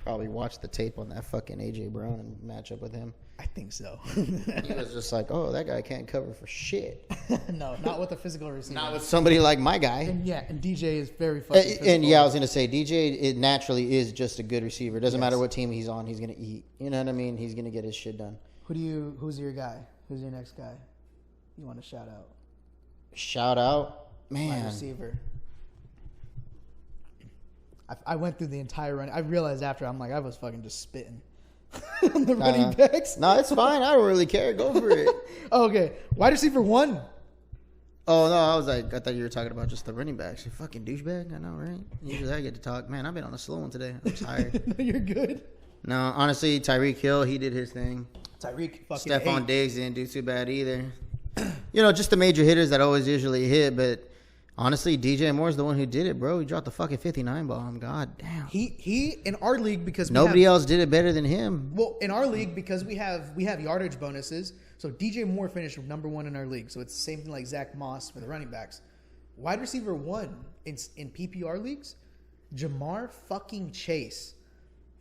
Probably watched the tape on that fucking AJ Brown and match up with him. I think so. He was just like, oh, that guy can't cover for shit. No, not with a physical receiver. Not with somebody like my guy. And DJ is very fucking physical. And I was going to say, DJ, it naturally is just a good receiver. It doesn't matter what team he's on, he's going to eat. You know what I mean? He's going to get his shit done. Who's your guy? Who's your next guy? You want to shout out? Shout out, man. Wide receiver. I went through the entire run. I realized after I was fucking just spitting on the running backs. No, it's fine. I don't really care. Go for it. Okay, wide receiver 1. Oh no, I thought you were talking about just the running backs. You fucking douchebag. I know, right? Usually I get to talk. Man, I've been on a slow one today. I'm tired. No, you're good. No, honestly, Tyreek Hill, he did his thing. Tyreek fucking Stephon Diggs didn't do too bad either. Just the major hitters that always usually hit, but honestly, DJ Moore's the one who did it, bro. He dropped the fucking 59 bomb. God damn. He in our league because nobody else did it better than him. Well, in our league because we have yardage bonuses. So DJ Moore finished number 1 in our league. So it's the same thing like Zach Moss for the running backs. Wide receiver 1 in PPR leagues, Jamar fucking Chase.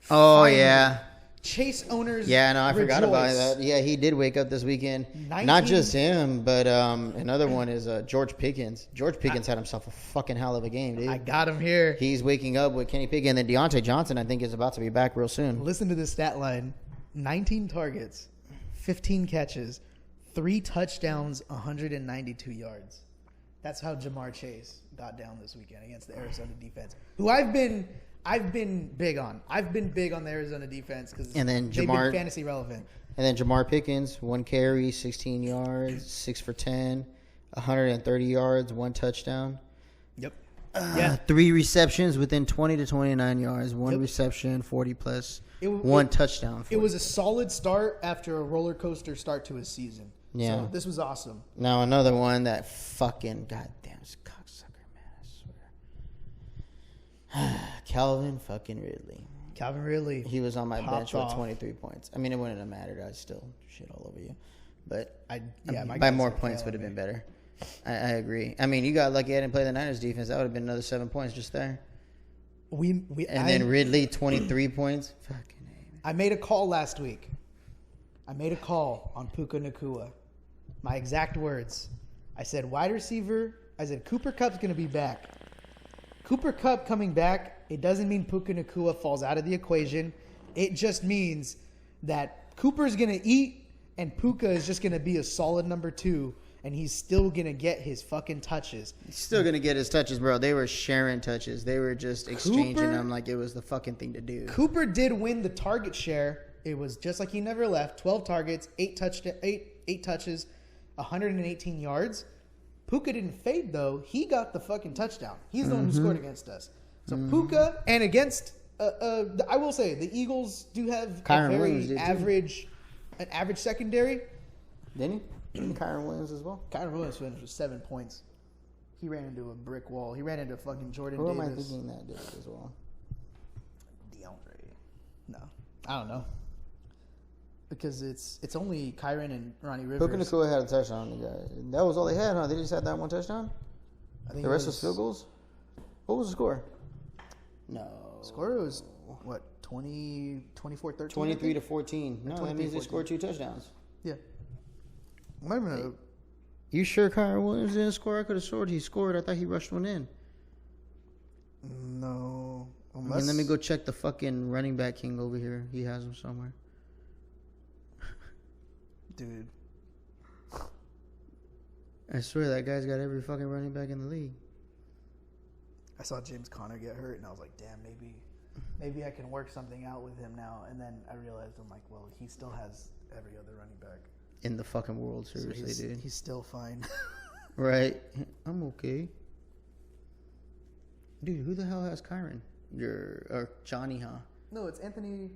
Oh, Finally. Yeah. Chase owners. Yeah, no, I forgot about rejoice. that. Yeah, he did wake up this weekend. Not just him, but another one is George Pickens. George Pickens had himself a fucking hell of a game, dude. I got him here. He's waking up with Kenny Pickett, and then Deontay Johnson, I think, is about to be back real soon. Listen to this stat line. 19 targets, 15 catches, 3 touchdowns, 192 yards. That's how Jamar Chase got down this weekend against the Arizona defense, who I've been big on. I've been big on the Arizona defense because they've been fantasy relevant. And then Jamar Pickens, 1 carry, 16 yards, 6 for 10, 130 yards, 1 touchdown. Yep. 3 receptions within 20 to 29 yards, 1 reception, 40 plus, 1 touchdown. It was a solid start after a roller coaster start to his season. Yeah. So this was awesome. Now another one that fucking goddamn cocksucker, man, I swear. Calvin fucking Ridley. Calvin Ridley. He was on my bench with 23 points. I mean, it wouldn't have mattered. I'd still shit all over you. But by more points would have been better. I agree. I mean, you got lucky I didn't play the Niners defense. That would have been another 7 points just there. Then Ridley, 23 points. Fucking A. I made a call last week. I made a call on Puka Nacua. My exact words. I said, wide receiver. I said, Cooper Kupp's going to be back. Cooper Kupp coming back, it doesn't mean Puka Nacua falls out of the equation. It just means that Cooper's going to eat and Puka is just going to be a solid number 2, and he's still going to get his fucking touches. He's still going to get his touches, bro. They were sharing touches. They were just exchanging them like it was the fucking thing to do. Cooper did win the target share. It was just like he never left. 12 targets, 8 touches, 118 yards. Puka didn't fade, though. He got the fucking touchdown. He's the one who scored against us. So Puka, and against, I will say, the Eagles do have Kyron a very Williams average secondary. Didn't he? Kyron Williams as well? Kyron Williams finished with 7 points. He ran into a brick wall. He ran into fucking Jordan Who Davis. am I thinking that did as well? DeAndre. No. I don't know. Because it's only Kyron and Ronnie Rivers. Puka Nacua had a touchdown on the guy. That was all they had, huh? They just had that 1 touchdown? I think the rest was field goals? What was the score? No. Score was, what, 24-13? 23 to 14. No, that means they scored 2 touchdowns. Yeah. Might have been You sure Kyron Williams didn't score? I could have sworn he scored. I thought he rushed one in. No. Unless... let me go check the fucking running back king over here. He has him somewhere. Dude. I swear that guy's got every fucking running back in the league. I saw James Conner get hurt, and I was like, damn, maybe I can work something out with him now. And then I realized, I'm like, well, he still has every other running back. In the fucking world, seriously, so dude. He's still fine. Right. I'm okay. Dude, who the hell has Kyron? Or Johnny, huh? No, it's Anthony.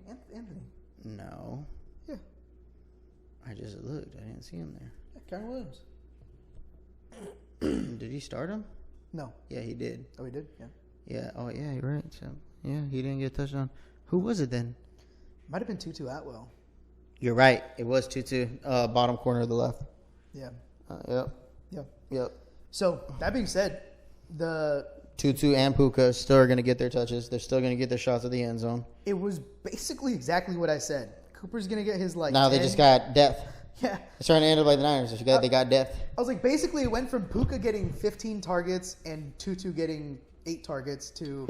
No. Yeah. I just looked. I didn't see him there. Yeah, Kyron Williams. Did he start him? No. Yeah, he did. Oh, he did? Yeah. Yeah. Oh, yeah, you're right. So, yeah, he didn't get a touchdown. Who was it then? Might have been Tutu Atwell. You're right. It was Tutu. Bottom corner of the left. Yeah. Yep. So, that being said, the... Tutu and Puka still are going to get their touches. They're still going to get their shots at the end zone. It was basically exactly what I said. Cooper's going to get his, like, now 10. they just got depth. Yeah. It's trying to end up like the Niners. They got depth. I was like, basically, it went from Puka getting 15 targets and Tutu getting 8 targets to,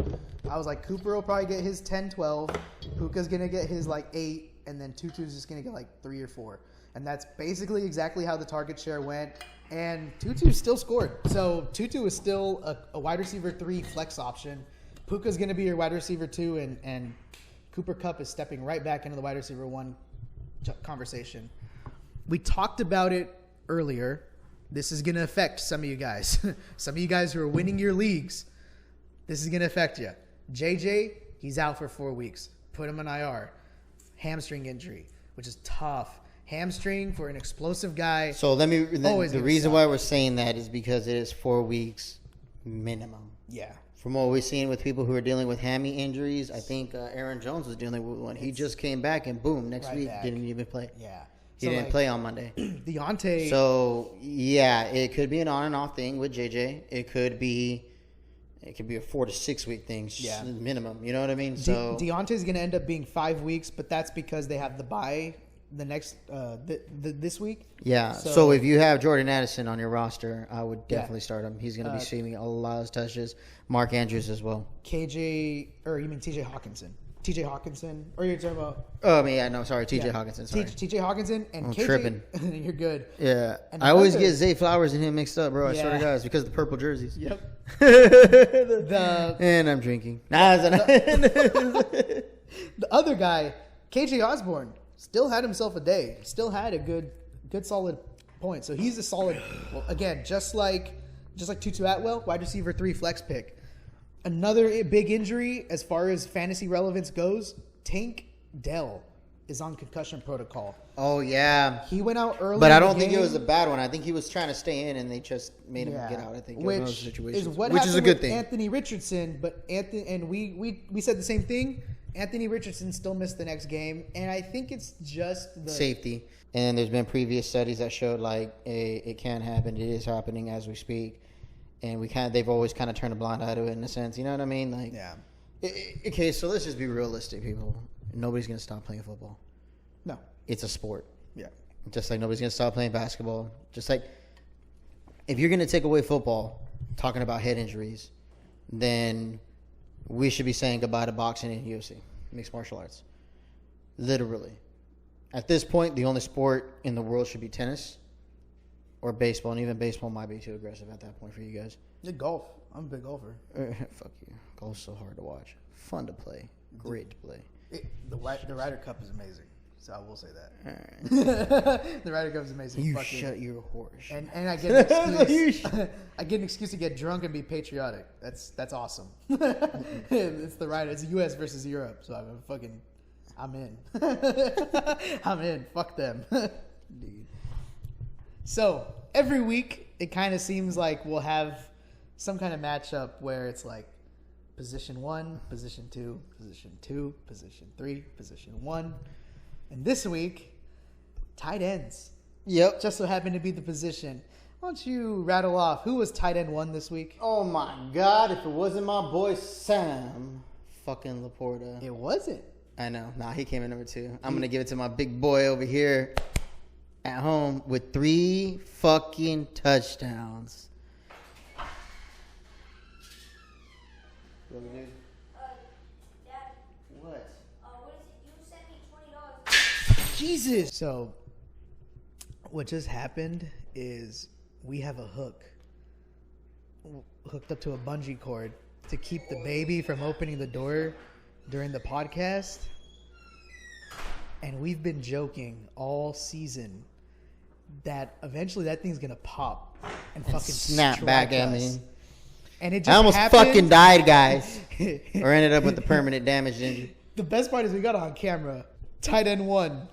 I was like, Cooper will probably get his 10, 12. Puka's going to get his, like, 8, and then Tutu's just going to get, like, 3 or 4. And that's basically exactly how the target share went. And Tutu still scored. So Tutu is still a wide receiver 3 flex option. Puka's going to be your wide receiver 2, and Cooper Kupp is stepping right back into the wide receiver 1 conversation. We talked about it earlier. This is going to affect some of you guys. Some of you guys who are winning your leagues, this is going to affect you. JJ, he's out for 4 weeks. Put him on IR. Hamstring injury, which is tough. Hamstring for an explosive guy. So the reason why we're saying that is because it is 4 weeks minimum. Yeah. From what we've seen with people who are dealing with hammy injuries, I think Aaron Jones was dealing with one. He just came back and boom, next week didn't even play. Yeah. He didn't play on Monday. Deontay. So yeah, it could be an on and off thing with JJ. It could be a 4 to 6 week thing, minimum. You know what I mean? So Deontay's going to end up being 5 weeks, but that's because they have the bye the next this week. Yeah. So if you have Jordan Addison on your roster, I would definitely start him. He's going to be seeing a lot of touches. Mark Andrews as well. TJ Hawkinson. TJ Hawkinson, or you're talking about? TJ Hawkinson. Sorry. TJ Hawkinson and I'm KJ. Tripping. You're good. Yeah, I always get Zay Flowers and him mixed up, bro. I swear to God, it's because of the purple jerseys. Yep. And I'm drinking. The other guy, KJ Osborne, still had himself a day. Still had a good solid point. So he's a solid. Well, again, just like Tutu Atwell, wide receiver 3 flex pick. Another big injury as far as fantasy relevance goes, Tank Dell is on concussion protocol. Oh, yeah. He went out early. But I don't think it was a bad one. I think he was trying to stay in, and they just made him get out, I think. Which is a good thing. Anthony Richardson, but we said the same thing. Anthony Richardson still missed the next game, and I think it's just the safety. And there's been previous studies that showed, like, it can happen. It is happening as we speak. And they've always kind of turned a blind eye to it in a sense. You know what I mean? Like, yeah. Okay, so let's just be realistic, people. Nobody's going to stop playing football. No. It's a sport. Yeah. Just like nobody's going to stop playing basketball. Just like if you're going to take away football, talking about head injuries, then we should be saying goodbye to boxing and UFC, mixed martial arts. Literally. At this point, the only sport in the world should be tennis. Or baseball, and even baseball might be too aggressive at that point for you guys. Yeah, golf. I'm a big golfer. Fuck you. Golf's so hard to watch. Fun to play. Great to play. The Ryder Cup is amazing. So I will say that. All right. The Ryder Cup is amazing. You shut your horse. And I get an excuse. I get an excuse to get drunk and be patriotic. That's awesome. It's the Ryder. It's U.S. versus Europe. So I'm in. I'm in. Fuck them. Dude. So every week, it kind of seems like we'll have some kind of matchup where it's like position 1, position 2, position 2, position 3, position 1. And this week, tight ends. Yep. Just so happened to be the position. Why don't you rattle off who was tight end 1 this week? Oh my God, if it wasn't my boy Sam fucking Laporta. It wasn't. I know. Nah, he came in number 2. I'm going to give it to my big boy over here. At home with 3 fucking touchdowns. Dad. What? What is it? You sent me $20. Jesus. So, what just happened is we have a hooked up to a bungee cord to keep the baby from opening the door during the podcast. And we've been joking all season that eventually that thing's gonna pop and fucking snap back at me. And it just I almost happened. fucking died, guys. Or ended up with the permanent damage injury. The best part is we got it on camera. Tight end 1.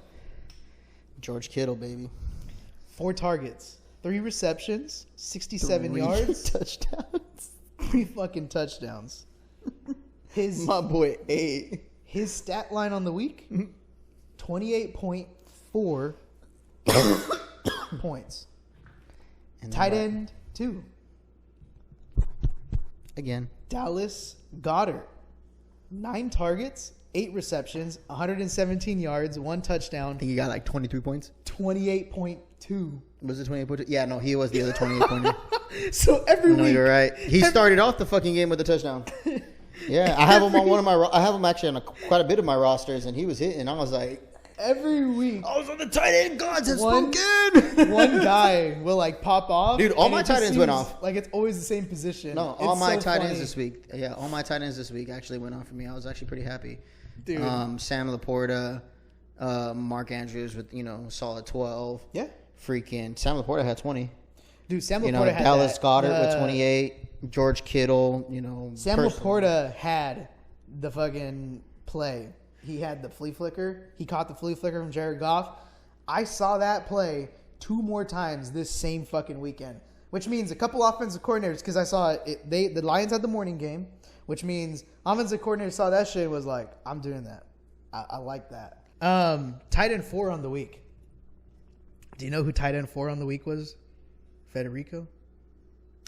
George Kittle, baby. 4 targets. 3 receptions. 67 yards. Touchdowns. 3 fucking touchdowns. My boy ate. His stat line on the week, 28.4 points. And tight end 2. Again. Dallas Goedert. 9 targets, 8 receptions, 117 yards, 1 touchdown. I think he got like 23 points. 28.2. Was it 28.2? Yeah, no, he was the other 28.2. So every week. No, you're right. He started off the fucking game with a touchdown. Yeah, I have him on I have him actually on quite a bit of my rosters, and he was hitting. I was like, Every week. I was on the tight end gods. It's spoken. One guy will like pop off. Dude, all and my it just tight ends went seems off. Like it's always the same position. No, It's all my so tight ends funny. this week. Yeah, all my tight ends this week actually went off for me. I was actually pretty happy. Dude. Sam Laporta, Mark Andrews with solid 12. Yeah. Freaking Sam Laporta had 20. Dude, Sam Laporta had Dallas that, Goedert with 28. George Kittle. Sam Laporta had the fucking play. He had the flea flicker. He caught the flea flicker from Jared Goff. I saw that play 2 more times this same fucking weekend, which means a couple offensive coordinators, because I saw it. The Lions had the morning game, which means offensive coordinator saw that shit and was like, I'm doing that. I like that. Tight end 4 on the week. Do you know who tight end 4 on the week was? Federico?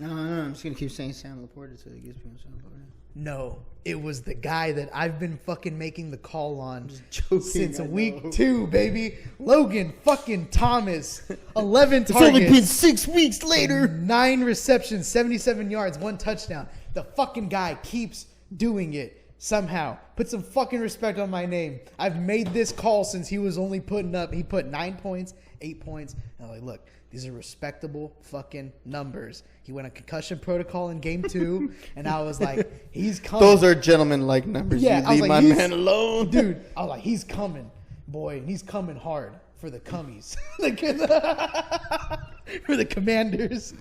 No, I'm just going to keep saying Sam Laporta until he gets me on Sam Laporta. No, it was the guy that I've been fucking making the call on joking, since I week know. 2, baby. Logan fucking Thomas, 11 It's only been targets, 6 weeks later. 9 receptions, 77 yards, 1 touchdown. The fucking guy keeps doing it somehow. Put some fucking respect on my name. I've made this call since he was only putting up. He put 9 points, 8 points. And I'm like, look, these are respectable fucking numbers. He went on concussion protocol in game 2, and I was like, he's coming. Those are gentleman-like numbers. Yeah, You I was leave like, my he's- man alone. Dude, I was like, he's coming, boy, and he's coming hard for the cummies. For the Commanders.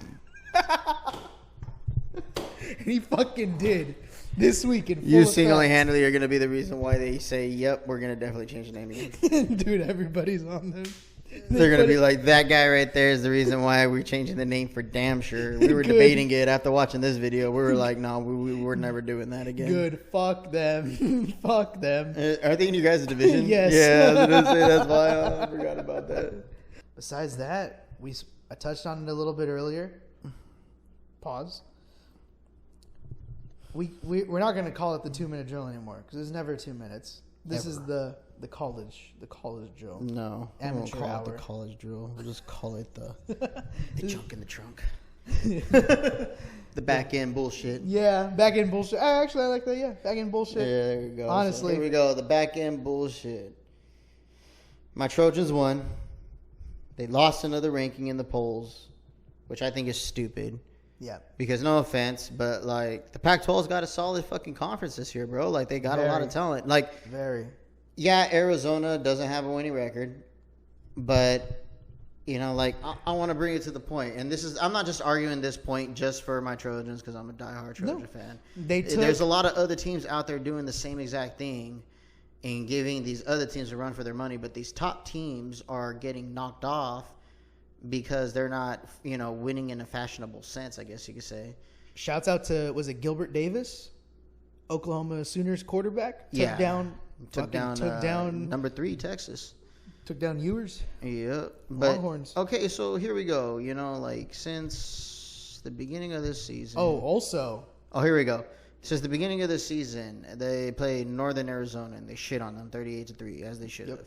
And he fucking did this week in full You effect. single-handedly are going to be the reason why they say, yep, we're going to definitely change the name again. Dude, everybody's on them. They're going to be like, that guy right there is the reason why we're changing the name for damn sure. We were Good. debating it after watching this video. We were like, no, we're never doing that again. Good. Fuck them. Fuck them. Are they in your guys' division? Yes. Yeah, I was going to say, that's why I forgot about that. Besides that, I touched on it a little bit earlier. Pause. We're not going to call it the 2-minute drill anymore because it's never 2 minutes. This is the college drill. No, I won't Amateur call hour. it the college drill. We'll just call it the junk in the trunk. The back end bullshit. Yeah, back end bullshit. Actually, I like that. Yeah, back end bullshit. Yeah, there you go. Honestly. So here we go. The back end bullshit. My Trojans won. They lost another ranking in the polls, which I think is stupid. Yeah. Because no offense, but like the Pac-12's got a solid fucking conference this year, bro. Like they got a lot Very. of talent. Like Very. yeah, Arizona doesn't have a winning record, but like I want to bring it to the point, and I'm not just arguing this point just for my Trojans because I'm a diehard Trojan fan. There's a lot of other teams out there doing the same exact thing and giving these other teams a run for their money, but these top teams are getting knocked off because they're not, winning in a fashionable sense, I guess you could say. Shouts out to, was it Gilbert Davis? Oklahoma Sooners quarterback? Yeah. Took down number 3, Texas. Took down Ewers. Yeah. But, Longhorns. okay, so here we go. Since the beginning of this season. Oh, here we go. Since the beginning of the season, they played Northern Arizona, and they shit on them 38-3, as they should have.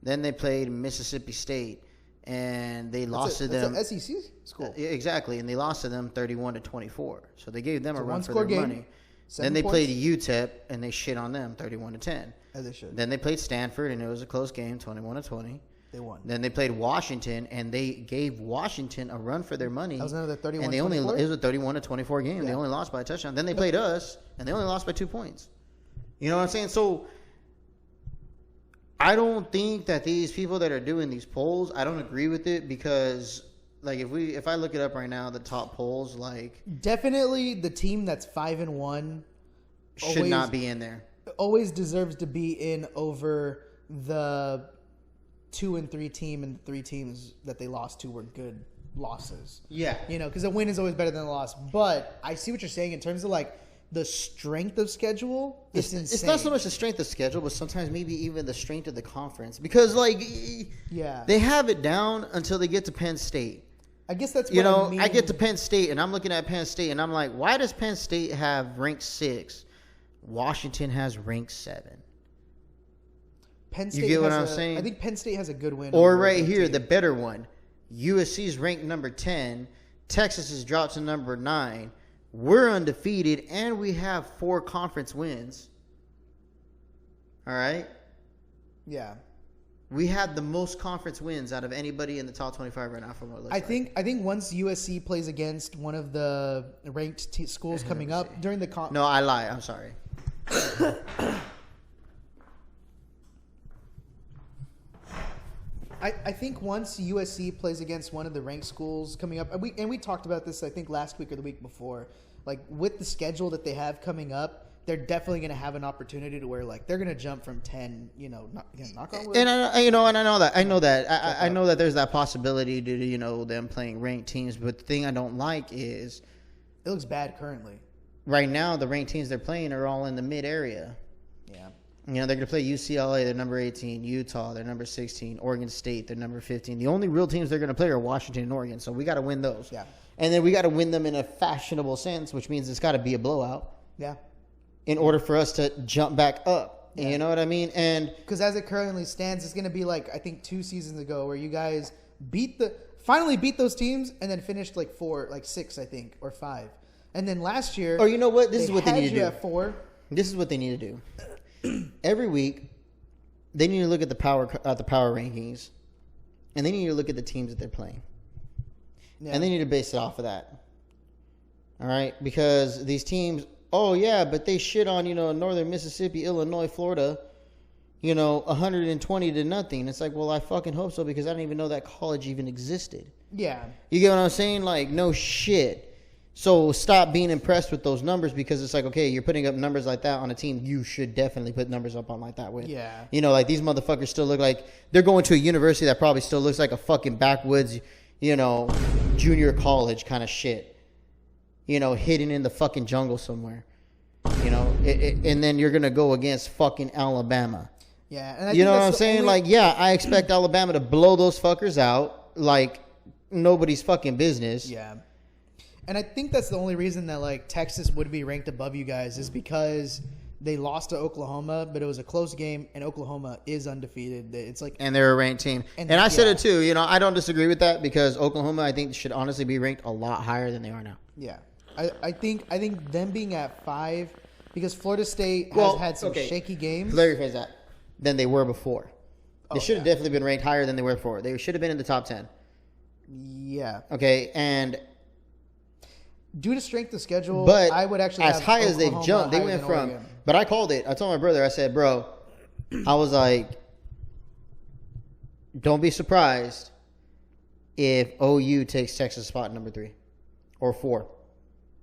Then they played Mississippi State, and they lost to them. That's an SEC school. Yeah, exactly, and they lost to them 31-24. So they gave them a run for their one-score game, money. 7 Then they points. played UTEP, and they shit on them 31-10. As they should. Then they played Stanford, and it was a close game, 21-20. They won. Then they played Washington, and they gave Washington a run for their money. That was another 31-24? And it was a 31-24 game. Yeah. They only lost by a touchdown. Then they played us, and they only lost by 2 points. You know what I'm saying? So I don't think that these people that are doing these polls, I don't agree with it because, like, if I look it up right now, the top polls, like, Definitely the team that's 5-1 should not be in there. always deserves to be in over the 2 and 3 team, and the 3 teams that they lost to were good losses. Yeah. Because a win is always better than a loss. But I see what you're saying in terms of like the strength of schedule. It's insane. It's not so much the strength of schedule, but sometimes maybe even the strength of the conference. Because, like, Yeah. they have it down until they get to Penn State. I guess that's what I mean. I get to Penn State, and I'm looking at Penn State, and I'm like, why does Penn State have ranked 6? Washington has ranked 7. Penn State get what has I'm saying? I think Penn State has a good win. Or over right a good here, team. the better one. USC's ranked number 10. Texas is dropped to number 9. We're undefeated, and we have 4 conference wins. All right? Yeah. We had the most conference wins out of anybody in the top 25 right now from what it looks I think once USC plays against one of the ranked schools coming up during the No, I lie. I'm sorry. I think once USC plays against one of the ranked schools coming up, and we talked about this I think last week or the week before, like with the schedule that they have coming up, they're definitely going to have an opportunity to where like they're going to jump from 10, knock on wood. And I know that there's that possibility due to them playing ranked teams. But the thing I don't like is it looks bad currently. Right now, the ranked teams they're playing are all in the mid area. Yeah. They're going to play UCLA, they're number 18, Utah, they're number 16, Oregon State, they're number 15. The only real teams they're going to play are Washington and Oregon, so we got to win those. Yeah. And then we got to win them in a fashionable sense, which means it's got to be a blowout. Yeah. In order for us to jump back up. Yeah. You know what I mean? And because as it currently stands, it's going to be like, I think 2 seasons ago where you guys finally beat those teams and then finished like 6, I think, or 5. And then last year, or you know what? This is what they need to do. At 4. This is what they need to do. Every week, they need to look at the power rankings, and they need to look at the teams that they're playing, and they need to base it off of that. All right, because these teams, but they shit on Northern Mississippi, Illinois, Florida, 120 to nothing. It's like, well, I fucking hope so because I didn't even know that college even existed. Yeah, you get what I'm saying? Like, no shit. So stop being impressed with those numbers because it's like, okay, you're putting up numbers like that on a team you should definitely put numbers up on like that with. Yeah. Like these motherfuckers still look like they're going to a university that probably still looks like a fucking backwoods, junior college kind of shit. Hidden in the fucking jungle somewhere. And then you're going to go against fucking Alabama. Yeah. And I you know what I'm saying? I expect Alabama to blow those fuckers out like nobody's fucking business. Yeah. And I think that's the only reason that like Texas would be ranked above you guys is because they lost to Oklahoma, but it was a close game, and Oklahoma is undefeated. It's like, and they're a ranked team. And I said it too. I don't disagree with that because Oklahoma, I think, should honestly be ranked a lot higher than they are now. Yeah, I think them being at 5 because Florida State has had some shaky games. Let me rephrase that. Than they were before. They should have definitely been ranked higher than they were before. They should have been in the top 10. Yeah. Okay, and due to strength of schedule, but I would actually as have high as they've Oklahoma jumped, they higher went than from. Oregon. But I called it. I told my brother. I said, "Bro, I was like, don't be surprised if OU takes Texas spot number 3 or 4."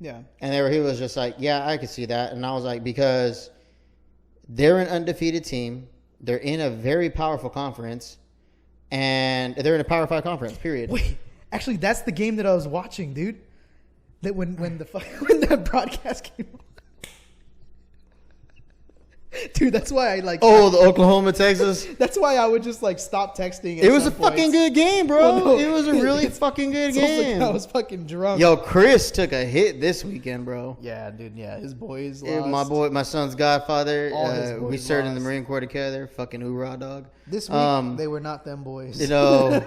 Yeah, and he was just like, "Yeah, I could see that." And I was like, because they're an undefeated team, they're in a very powerful conference, and they're in a Power 5 conference. Period. Wait, actually, that's the game that I was watching, dude. That when that broadcast came on. Dude, that's why I like. Oh, the Oklahoma, Texas. That's why I would just like stop texting. It was a fucking good game, bro. Well, no, it was a really fucking good game. Like I was fucking drunk. Yo, Chris took a hit this weekend, bro. Yeah, dude. Yeah, his boys lost. My son's godfather. All his boys we served in lost. the Marine Corps together. Fucking hoorah, dog. This week they were not them boys. No,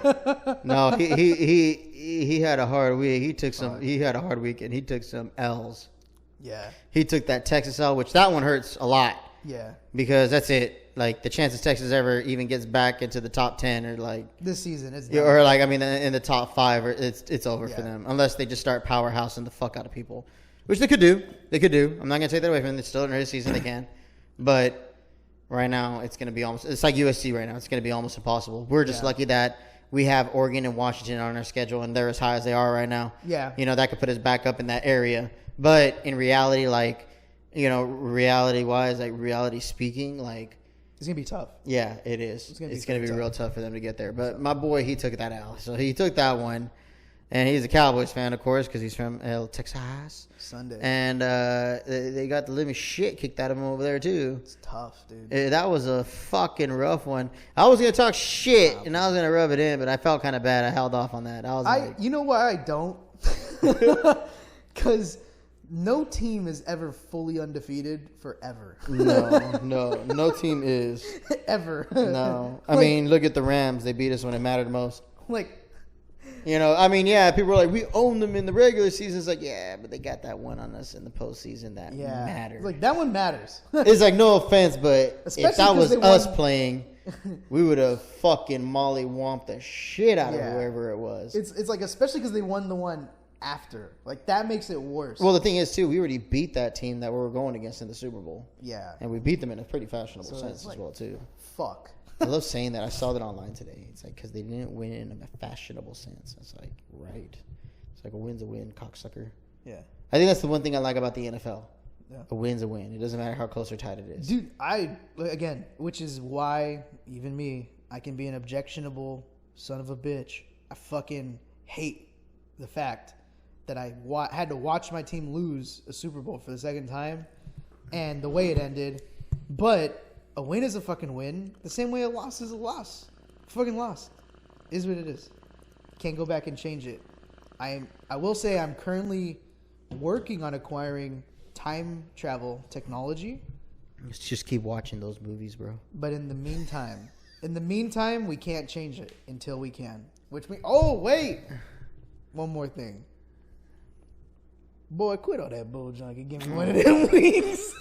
he had a hard week. He had a hard weekend. He took some L's. Yeah. He took that Texas L, which that one hurts a lot. Yeah. Because that's it. Like the chances Texas ever even gets back into the top 10 or like this season it's or like in the top 5 or it's over for them unless they just start powerhousing the fuck out of people, which they could do. I'm not gonna take that away from them. It's still in their season. They can, but right now it's gonna be it's like USC right now. It's gonna be almost impossible. We're just lucky that we have Oregon and Washington on our schedule and they're as high as they are right now. Yeah, that could put us back up in that area. But in reality, like. Reality-wise, like reality speaking, like it's gonna be tough. Yeah, it is. It's gonna be real tough for them to get there. But my boy, he took that out, so he took that one, and he's a Cowboys fan, of course, because he's from Texas. Sunday, and they got the living shit kicked out of him over there too. It's tough, dude. That was a fucking rough one. I was gonna talk shit and I was gonna rub it in, but I felt kind of bad. I held off on that. You know why I don't? Because. No team is ever fully undefeated forever. No team is. Ever. No. I mean, look at the Rams. They beat us when it mattered most. Like, people are like, we own them in the regular season. It's like, yeah, but they got that one on us in the postseason that mattered. Like, that one matters. It's like, no offense, but especially if that was us playing, we would have fucking mollywomped the shit out of Yeah. whoever it was. It's like, especially because they won the one after. Like, that makes it worse. Well, the thing is, too, we already beat that team that we were going against in the Super Bowl. Yeah. And we beat them in a pretty fashionable So sense it's as like- well, too. Fuck. I love saying that. I saw that online today. It's like, because they didn't win in a fashionable sense. It's like, right. It's like a win's a win, cocksucker. Yeah. I think that's the one thing I like about the NFL. Yeah. A win's a win. It doesn't matter how close or tight it is. Dude, again, which is why, even me, I can be an objectionable son of a bitch. I fucking hate the fact that I had to watch my team lose a Super Bowl for the second time and the way it ended. But a win is a fucking win. The same way a loss is a loss. Fucking loss. Is what it is. Can't go back and change it. I will say I'm currently working on acquiring time travel technology. Just keep watching those movies, bro. But in the meantime, we can't change it until we can. Which means, oh wait, one more thing. Boy, quit all that bull junk and give me one of them wings.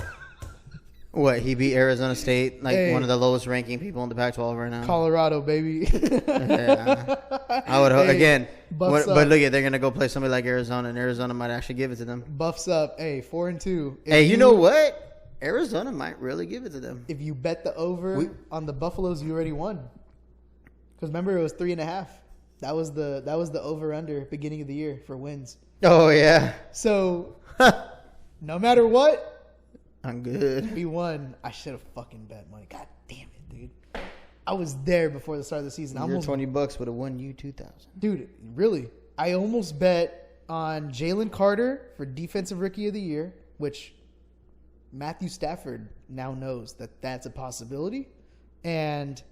What, he beat Arizona State, like Hey. one of the lowest ranking people in the Pac-12 right now? Colorado, baby. Yeah. I would hope, Hey, again, buffs but up. look at, they're going to go play somebody like Arizona, and Arizona might actually give it to them. Buffs up. Hey, 4-2. If Hey, you know what? Arizona might really give it to them. If you bet the over on the Buffaloes, you already won. Because remember, it was 3.5. That was the over under beginning of the year for wins. Oh, yeah. So no matter what, I'm good. we won. I should have fucking bet money. God damn it, dude. I was there before the start of the season. I Your almost, $20 would have won you 2,000. dude, really. I almost bet on Jalen Carter for Defensive Rookie of the Year, which Matthew Stafford now knows that that's a possibility, and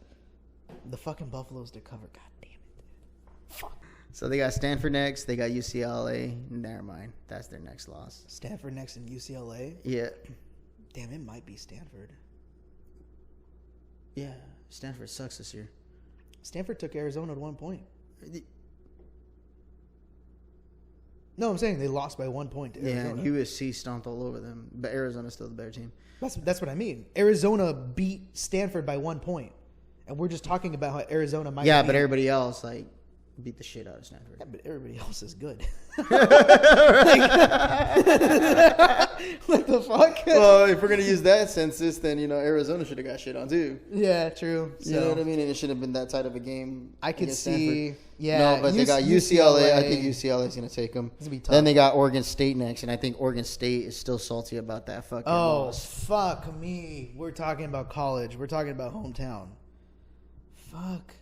the fucking Buffaloes to cover. God damn it, dude. Fuck. So they got Stanford next. They got UCLA. Never mind. That's their next loss. Stanford next in UCLA. Yeah. Damn, it might be Stanford. Yeah. Stanford sucks this year. Stanford took Arizona at one point. No, I'm saying they lost by 1 point to Yeah, Arizona. and USC stomped all over them. But Arizona's still the better team. That's what I mean. Arizona beat Stanford by 1 point. And we're just talking about how Arizona might Yeah, be. but everybody else, like, beat the shit out of Stanford. Yeah, but everybody else is good. What the fuck? Well, if we're going to use that census, then, Arizona should have got shit on, too. Yeah, true. So You know what I mean? And it shouldn't have been that tight of a game. I could against see. Stanford. Yeah, No, but they got UCLA. I think UCLA is going to take them. It's gonna be tough. Then they got Oregon State next, and I think Oregon State is still salty about that fucking Oh, loss. fuck me. We're talking about college. We're talking about hometown. Fuck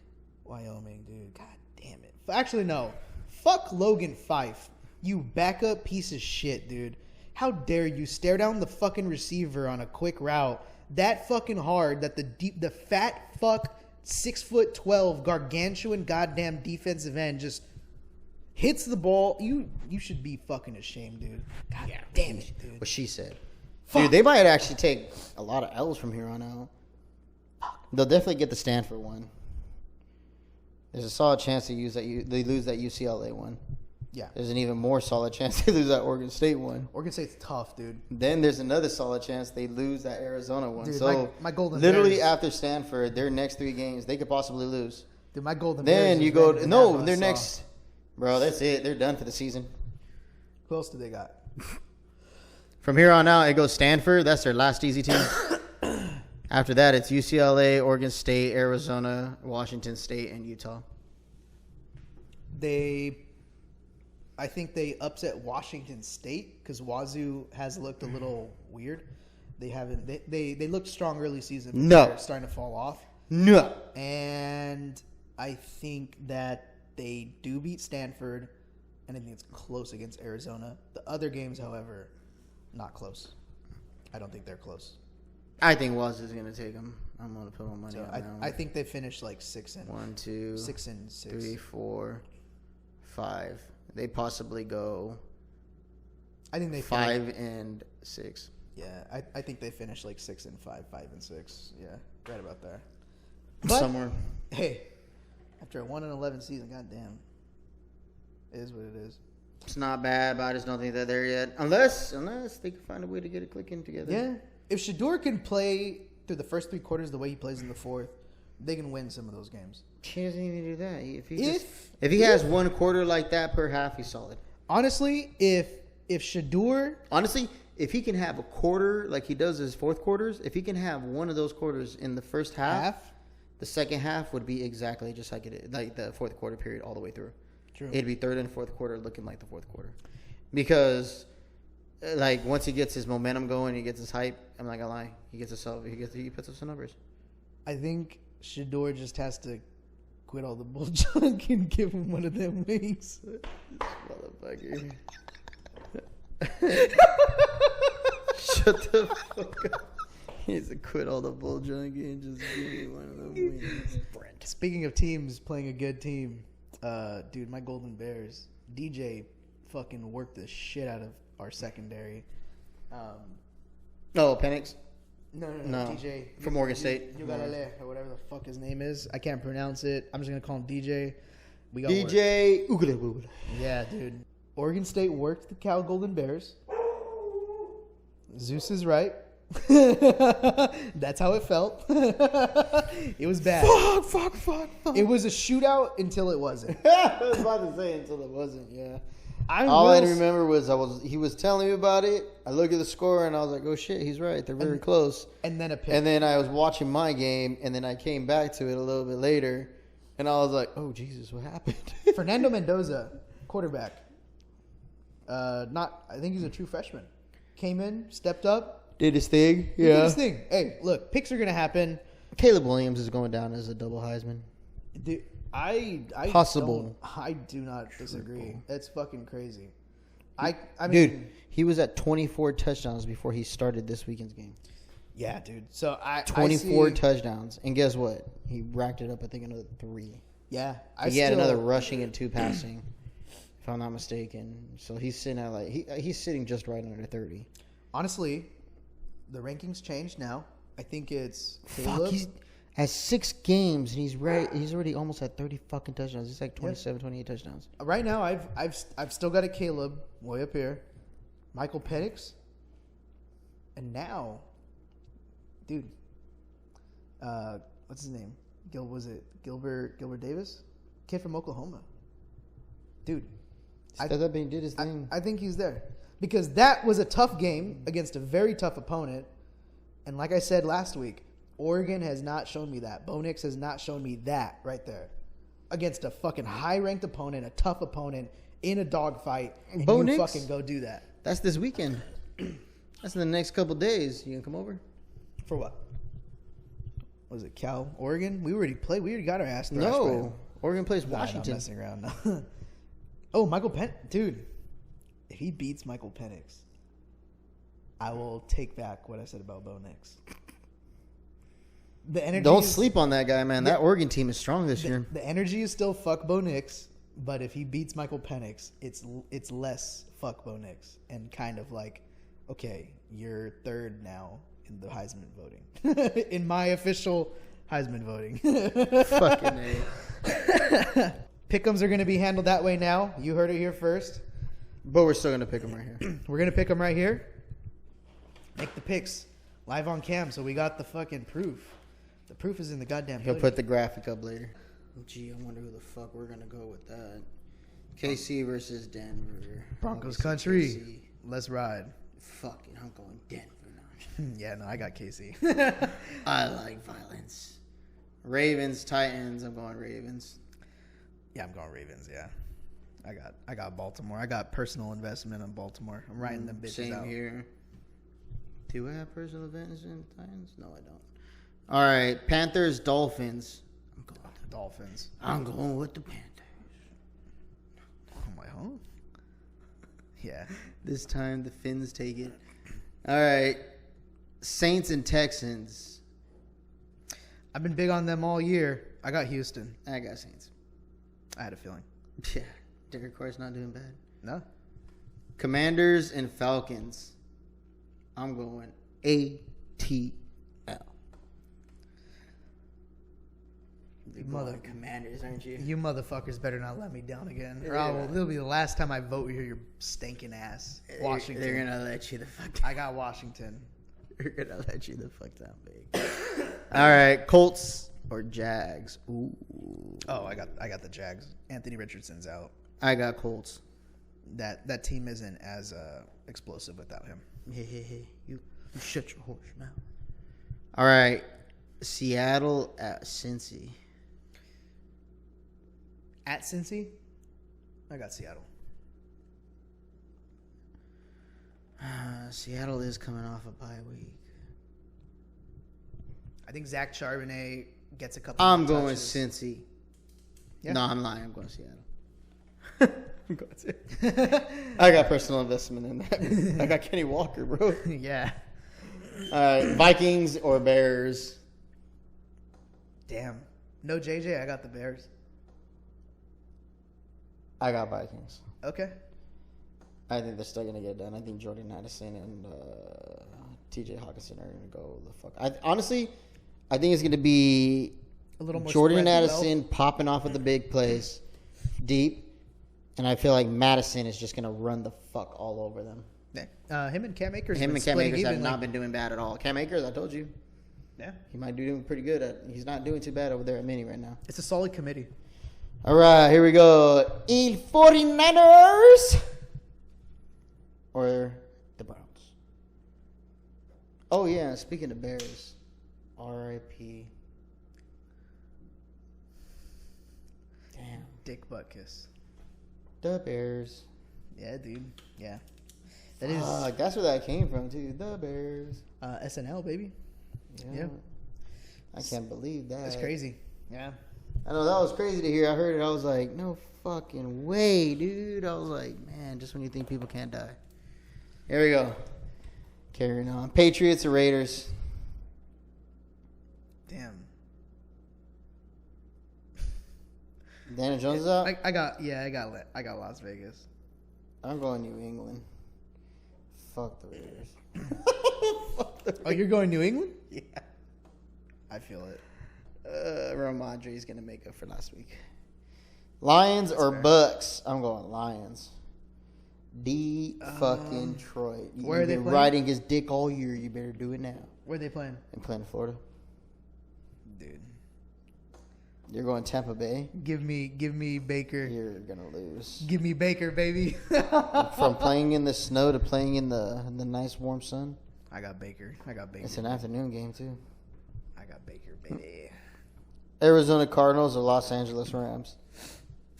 Wyoming, dude. God damn it. Actually, no. Fuck Logan Fife. You backup piece of shit, dude. How dare you stare down the fucking receiver on a quick route that fucking hard that the fat fuck 6'12" gargantuan goddamn defensive end just hits the ball. You should be fucking ashamed, dude. God damn it, dude. What she said. Fuck. Dude, they might actually take a lot of L's from here on out. They'll definitely get the Stanford one. There's a solid chance they lose that UCLA one. Yeah. There's an even more solid chance they lose that Oregon State one. Oregon State's tough, dude. Then there's another solid chance they lose that Arizona one. Dude, so my Golden literally Bears- after Stanford, their next 3 games, they could possibly lose. Dude, my Golden Then Bears you is go ready to, to no, have their us next, bro, that's it. They're done for the season. Who else do they got? From here on out, it goes Stanford. That's their last easy team. After that, it's UCLA, Oregon State, Arizona, Washington State, and Utah. I think they upset Washington State because Wazoo has looked a little weird. They looked strong early season. But No. they're starting to fall off. No. And I think that they do beat Stanford, and I think it's close against Arizona. The other games, however, not close. I don't think they're close. I think Wazoo's going to take them. I'm going to put my money So on that one. I think they finished like 6 and 1, 2, 6 and 6. 3, 4, 5. They possibly go I think they 5 and 6. Yeah, I think they finished like 6 and 5, 5 and 6. Yeah, right about there. But Somewhere. hey, after a 1-11 season, goddamn, it is what it is. It's not bad, but I just don't think they're there yet. Unless they can find a way to get it clicking together. Yeah, if Shador can play through the first 3 quarters the way he plays in the fourth, they can win some of those games. He doesn't even do that. If he has one quarter like that per half, he's solid. Honestly, if Shedeur... Honestly, if he can have a quarter like he does his fourth quarters, if he can have one of those quarters in the first half, the second half would be exactly just like it is, like the fourth quarter period all the way through. True. It'd be third and fourth quarter looking like the fourth quarter. Because, like, once he gets his momentum going, he gets his hype, I'm not going to lie, he puts up some numbers. I think Shedeur just has to quit all the bull junk and give him one of them wings. Motherfucker. Shut the fuck up. He needs to quit all the bull junkie and just give me one of them wings. Brent. Speaking of teams playing a good team, dude, my Golden Bears, DJ fucking worked the shit out of our secondary. Penix? No. DJ. From Oregon State. Ugalele, or whatever the fuck his name is. I can't pronounce it. I'm just going to call him DJ. We got DJ Ugalele. Yeah, dude. Oregon State worked the Cal Golden Bears. Zeus is right. That's how it felt. It was bad. Fuck. It was a shootout until it wasn't. I was about to say until it wasn't, yeah. All I remember was he was telling me about it. I looked at the score and I was like, oh shit, he's right. They're very close. And then a pick. And then I was watching my game and then I came back to it a little bit later and I was like, oh Jesus, what happened? Fernando Mendoza, quarterback. I think he's a true freshman. Came in, stepped up. Did his thing. Yeah. Did his thing. Hey, look, picks are going to happen. Caleb Williams is going down as a double Heisman. Dude, Possible. I do not disagree. That's fucking crazy. I mean, dude, he was at 24 touchdowns before he started this weekend's game. Yeah, dude. So 24 touchdowns, and guess what? He racked it up. I think another 3. Yeah, he had another rushing and 2 passing, if I'm not mistaken. So he's sitting at he's sitting just right under 30. Honestly, the rankings changed now. I think it's Caleb. Fuck, he's at 6 games and he's already almost at 30 fucking touchdowns. He's like 27, 28 touchdowns. Right now, I've still got a Caleb way up here, Michael Penix, and now, dude, what's his name? Gilbert Davis, kid from Oklahoma, dude. Did his thing. I think he's there because that was a tough game against a very tough opponent, and like I said last week, Oregon has not shown me that. Bo Nix has not shown me that right there. Against a fucking high-ranked opponent, a tough opponent, in a dogfight, and Bo you Nix? fucking go do that. That's this weekend. That's in the next couple days. You gonna come over? For what? Was it Cal, Oregon? We already played. We already got our ass thrashed. No. Oregon plays Nah, Washington. I'm messing around now. Oh, Michael Penix. Dude, if he beats Michael Penix, I will take back what I said about Bo Nix. The energy. Don't sleep on that guy, man. That Oregon team is strong this year. The energy is still fuck Bo Nix, but if he beats Michael Penix, it's less fuck Bo Nix and kind of like, okay, you're third now in the Heisman voting. In my official Heisman voting. Fucking A. Pick'ems are going to be handled that way now. You heard it here first. But we're still gonna pick them right here. We're going to pick them right here. Make the picks live on cam, so we got the fucking proof. The proof is in the goddamn He'll hoodie. put the graphic up later. Gee, I wonder who the fuck we're gonna go with that. KC versus Denver. Broncos Obviously country. KC. Let's ride. Fucking, I'm going Denver now. Yeah, no, I got KC. I like violence. Ravens, Titans. I'm going Ravens. Yeah, I'm going Ravens. Yeah, I got Baltimore. I got personal investment in Baltimore. I'm writing them bitches out. Same here. Do I have personal investment in Titans? No, I don't. All right, Panthers, Dolphins. I'm going with the Dolphins. I'm going with the Panthers. I'm like, huh? Yeah. This time the Finns take it. All right, Saints and Texans. I've been big on them all year. I got Houston. I got Saints. I had a feeling. Yeah, Derek Carr's not doing bad. No. Commanders and Falcons. I'm going ATL. Mother Commanders, aren't you? You motherfuckers better not let me down again. Or it'll be the last time I vote with your stinking ass. Washington. They're going to let you the fuck down. I got Washington. They're going to let you the fuck down, big. All right, Colts or Jags? Ooh. Oh, I got the Jags. Anthony Richardson's out. I got Colts. That team isn't as explosive without him. Hey, you shut your horse mouth. All right, Seattle at Cincy. At Cincy, I got Seattle. Seattle is coming off a bye week. I think Zach Charbonnet gets a couple. I'm going touches. Cincy. Yeah. No, I'm lying. I'm going Seattle. I'm going to. I got personal investment in that. I got Kenny Walker, bro. Yeah. All right, Vikings or Bears? Damn. No JJ. I got the Bears. I got Vikings. Okay. I think they're still going to get it done. I think Jordan Addison and TJ Hawkinson are going to go the fuck. Honestly, I think it's going to be A little more Jordan spread the Addison popping off of the big plays deep. And I feel like Madison is just going to run the fuck all over them. Yeah. Him and Cam Akers. Him and Cam Akers have evenly. not been doing bad at all. Cam Akers, I told you. Yeah. He might be doing pretty good. He's not doing too bad over there at Mini right now. It's a solid committee. All right, here we go. El 49ers or the Browns. Oh, yeah, speaking of Bears, R.I.P. Damn. Dick butt kiss. The Bears. Yeah, dude. Yeah. That is That's where that came from, too. The Bears. SNL, baby. Yeah. I can't believe that. That's crazy. Yeah. I know, that was crazy to hear. I heard it. I was like, no fucking way, dude. I was like, man, just when you think people can't die. Here we go. Carrying on. Patriots or Raiders? Damn. Daniel Jones is out? I got Las Vegas. I'm going New England. Fuck the Raiders. Fuck the Raiders. Oh, you're going New England? Yeah. I feel it. Ramondre is going to make up for last week. Lions or fair. Bucks? I'm going Lions. Fucking Detroit. Where are they been playing? riding his dick all year. You better do it now. Where are they playing? I'm playing Florida. Dude. You're going Tampa Bay. Give me Baker. You're gonna lose. Give me Baker, baby. From playing in the snow to playing in the nice warm sun. I got Baker. It's an afternoon game too. I got Baker, baby. Arizona Cardinals or Los Angeles Rams?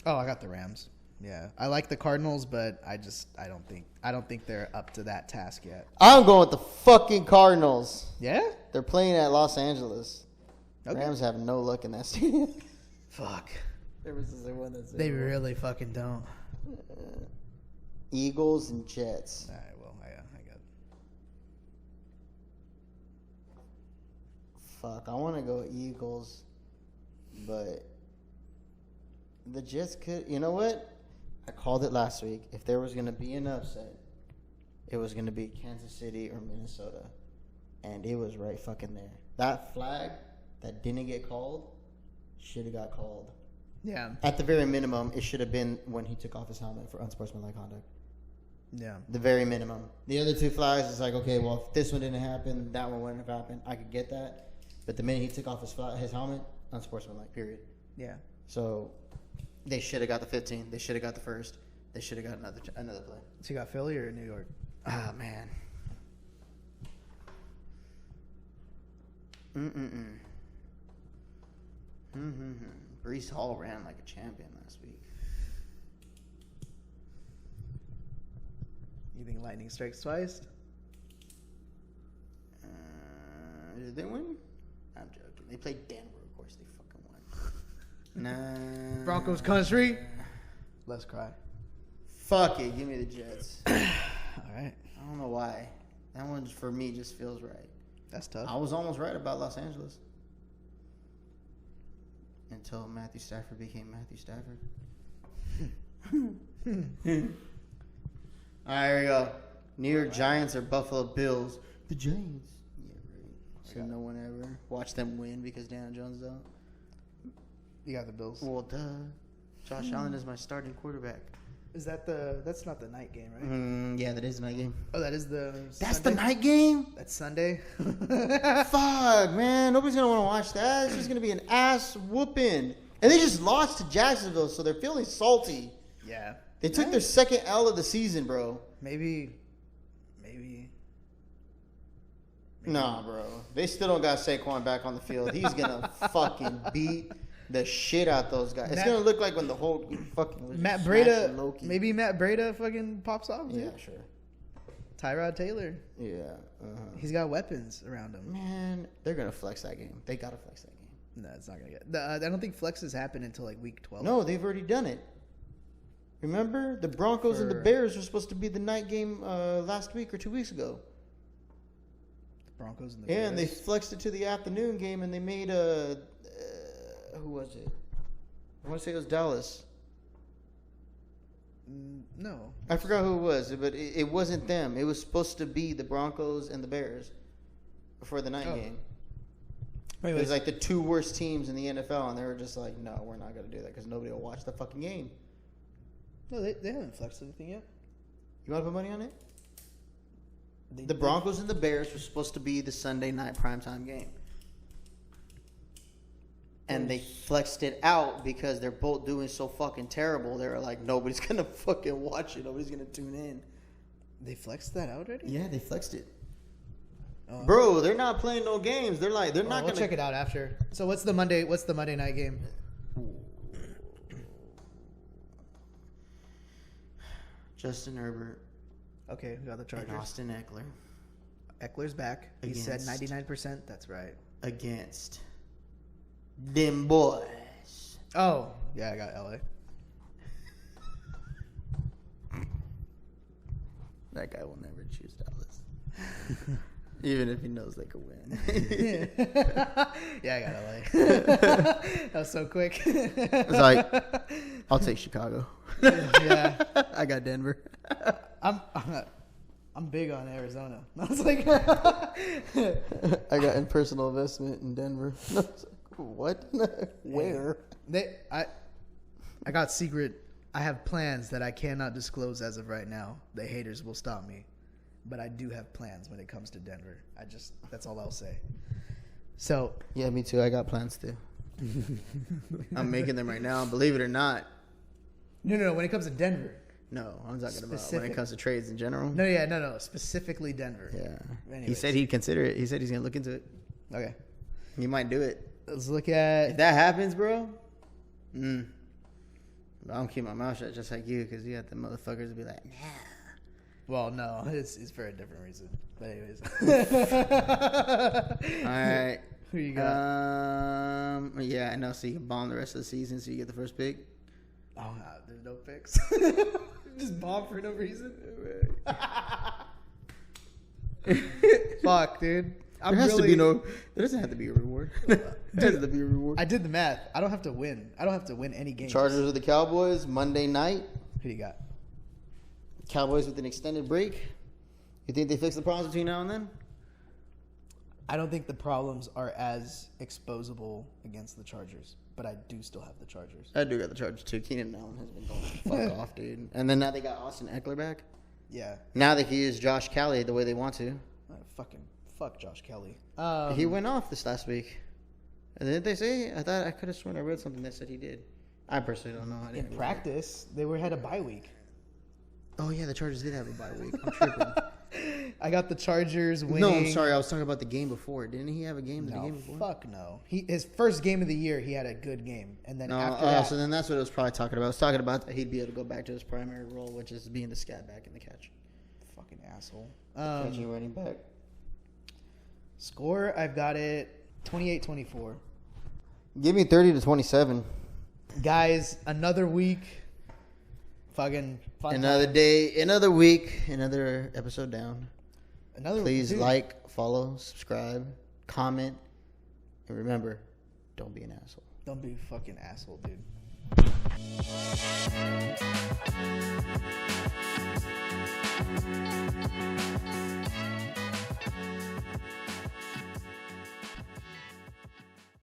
Oh, I got the Rams. Yeah, I like the Cardinals, but I don't think they're up to that task yet. I'm going with the fucking Cardinals. Yeah. They're playing at Los Angeles. Okay. Rams have no luck in that stadium. Fuck. They really fucking don't. Eagles and Jets. All right. Well, I got. Fuck, I want to go Eagles, but the Jets could. You know what? I called it last week. If there was going to be an upset, it was going to be Kansas City or Minnesota, and it was right fucking there. That flag that didn't get called should have got called. Yeah. At the very minimum, it should have been when he took off his helmet for unsportsmanlike conduct. Yeah. The very minimum. The other two flags is like, okay, well, if this one didn't happen, that one wouldn't have happened. I could get that. But the minute he took off his helmet, unsportsmanlike, period. Yeah. So they should have got the 15. They should have got the first. They should have got another play. So you got Philly or New York? Ah, man. Breece Hall ran like a champion last week. You think lightning strikes twice? Did they win? I'm joking. They played Denver. Of course they fucking won. Nah. Broncos country. Let's cry. Fuck it. Give me the Jets. All right. I don't know why. That one, for me, just feels right. That's tough. I was almost right about Los Angeles. Until Matthew Stafford became Matthew Stafford. All right, here we go. New York Giants or Buffalo Bills? The Giants. Yeah, right. So no one ever watched them win because Daniel Jones is out? You got the Bills. Well, duh. Josh Allen is my starting quarterback. Is that that's not the night game, right? Yeah, that is the night game. Oh, that is the That's Sunday? the night game? That's Sunday. Fuck, man. Nobody's going to want to watch that. It's just going to be an ass whooping. And they just lost to Jacksonville, so they're feeling salty. Yeah. They took their second L of the season, bro. Maybe. Nah, bro. They still don't got Saquon back on the field. He's going to fucking beat the shit out those guys. It's going to look like when the whole fucking Matt Breida. Maybe Matt Breida fucking pops off. Yeah, Dude. sure. Tyrod Taylor. Yeah. He's got weapons around him. Man, they're going to flex that game. They got to flex that game. No, it's not going to get. I don't think flexes happen until like week 12. No, they've already done it. Remember? The Broncos and the Bears were supposed to be the night game last week or 2 weeks ago. Broncos and the Bears. And they flexed it to the afternoon game, and they made a who was it? I want to say it was Dallas. No, I forgot who it was, but it wasn't them. It was supposed to be the Broncos and the Bears for the night game. It was like the two worst teams in the NFL, and they were just like, "No, we're not going to do that because nobody will watch the fucking game." No, they haven't flexed anything yet. You want to put money on it? The Broncos and the Bears were supposed to be the Sunday night primetime game. And they flexed it out because they're both doing so fucking terrible. They were like, nobody's going to fucking watch it. Nobody's going to tune in. They flexed that out already? Yeah, they flexed it. Bro, they're not playing no games. They're not going to... We'll check it out after. So what's the Monday night game? Justin Herbert. Okay, we got the Chargers. And Austin Eckler. Eckler's back. He said 99%. That's right. Against them boys. Oh, yeah, I got LA. That guy will never choose Dallas. Even if he knows they could win. Yeah, I got LA. That was so quick. It's like, I'll take Chicago. Yeah. I got Denver. I'm big on Arizona. I was like, I got in personal investment in Denver. I was like, what? Where? I got secret. I have plans that I cannot disclose as of right now. The haters will stop me, but I do have plans when it comes to Denver. That's all I'll say. So yeah, me too. I got plans too. I'm making them right now. Believe it or not. No. When it comes to Denver. No, I'm talking about when it comes to trades in general. No. Specifically Denver. Yeah. Anyways. He said he'd consider it. He said he's going to look into it. Okay. He might do it. Let's look at... If that happens, bro, I don't keep my mouth shut just like you because you got the motherfuckers to be like, nah. Well, no. It's for a different reason. But anyways. All right. Who you got? Yeah, I know. So you can bomb the rest of the season so you get the first pick. Oh, there's no picks. Just bomb for no reason. Fuck, dude. There doesn't have to be a reward. There has to be a reward. I did the math. I don't have to win. I don't have to win any games. Chargers or the Cowboys Monday night. Who you got? Cowboys with an extended break. You think they fix the problems between now and then? I don't think the problems are as exposable against the Chargers, but I do still have the Chargers. I do got the Chargers too. Keenan Allen has been going fuck off, dude. And then now they got Austin Eckler back. Yeah. Now they can use Josh Kelly the way they want to. Fuck Josh Kelly. He went off this last week. And didn't they say? I thought I could have sworn I read something that said he did. I personally don't know. In practice, they had a bye week. Oh yeah, the Chargers did have a bye week. I'm tripping. I got the Chargers winning. No, I'm sorry. I was talking about the game before. Didn't he have a game? No, the game before? Fuck no. His first game of the year, he had a good game, and then after that, that, so then that's what it was probably talking about. I was talking about that he'd be able to go back to his primary role, which is being the scat back in the catch. Fucking asshole. Catching running back. Score, I've got it 28-24. Give me 30-27. Guys, another week. Fucking fun. Another day, another week, another episode down. Please dude. like, follow, subscribe, comment, and remember, don't be an asshole. Don't be a fucking asshole, dude.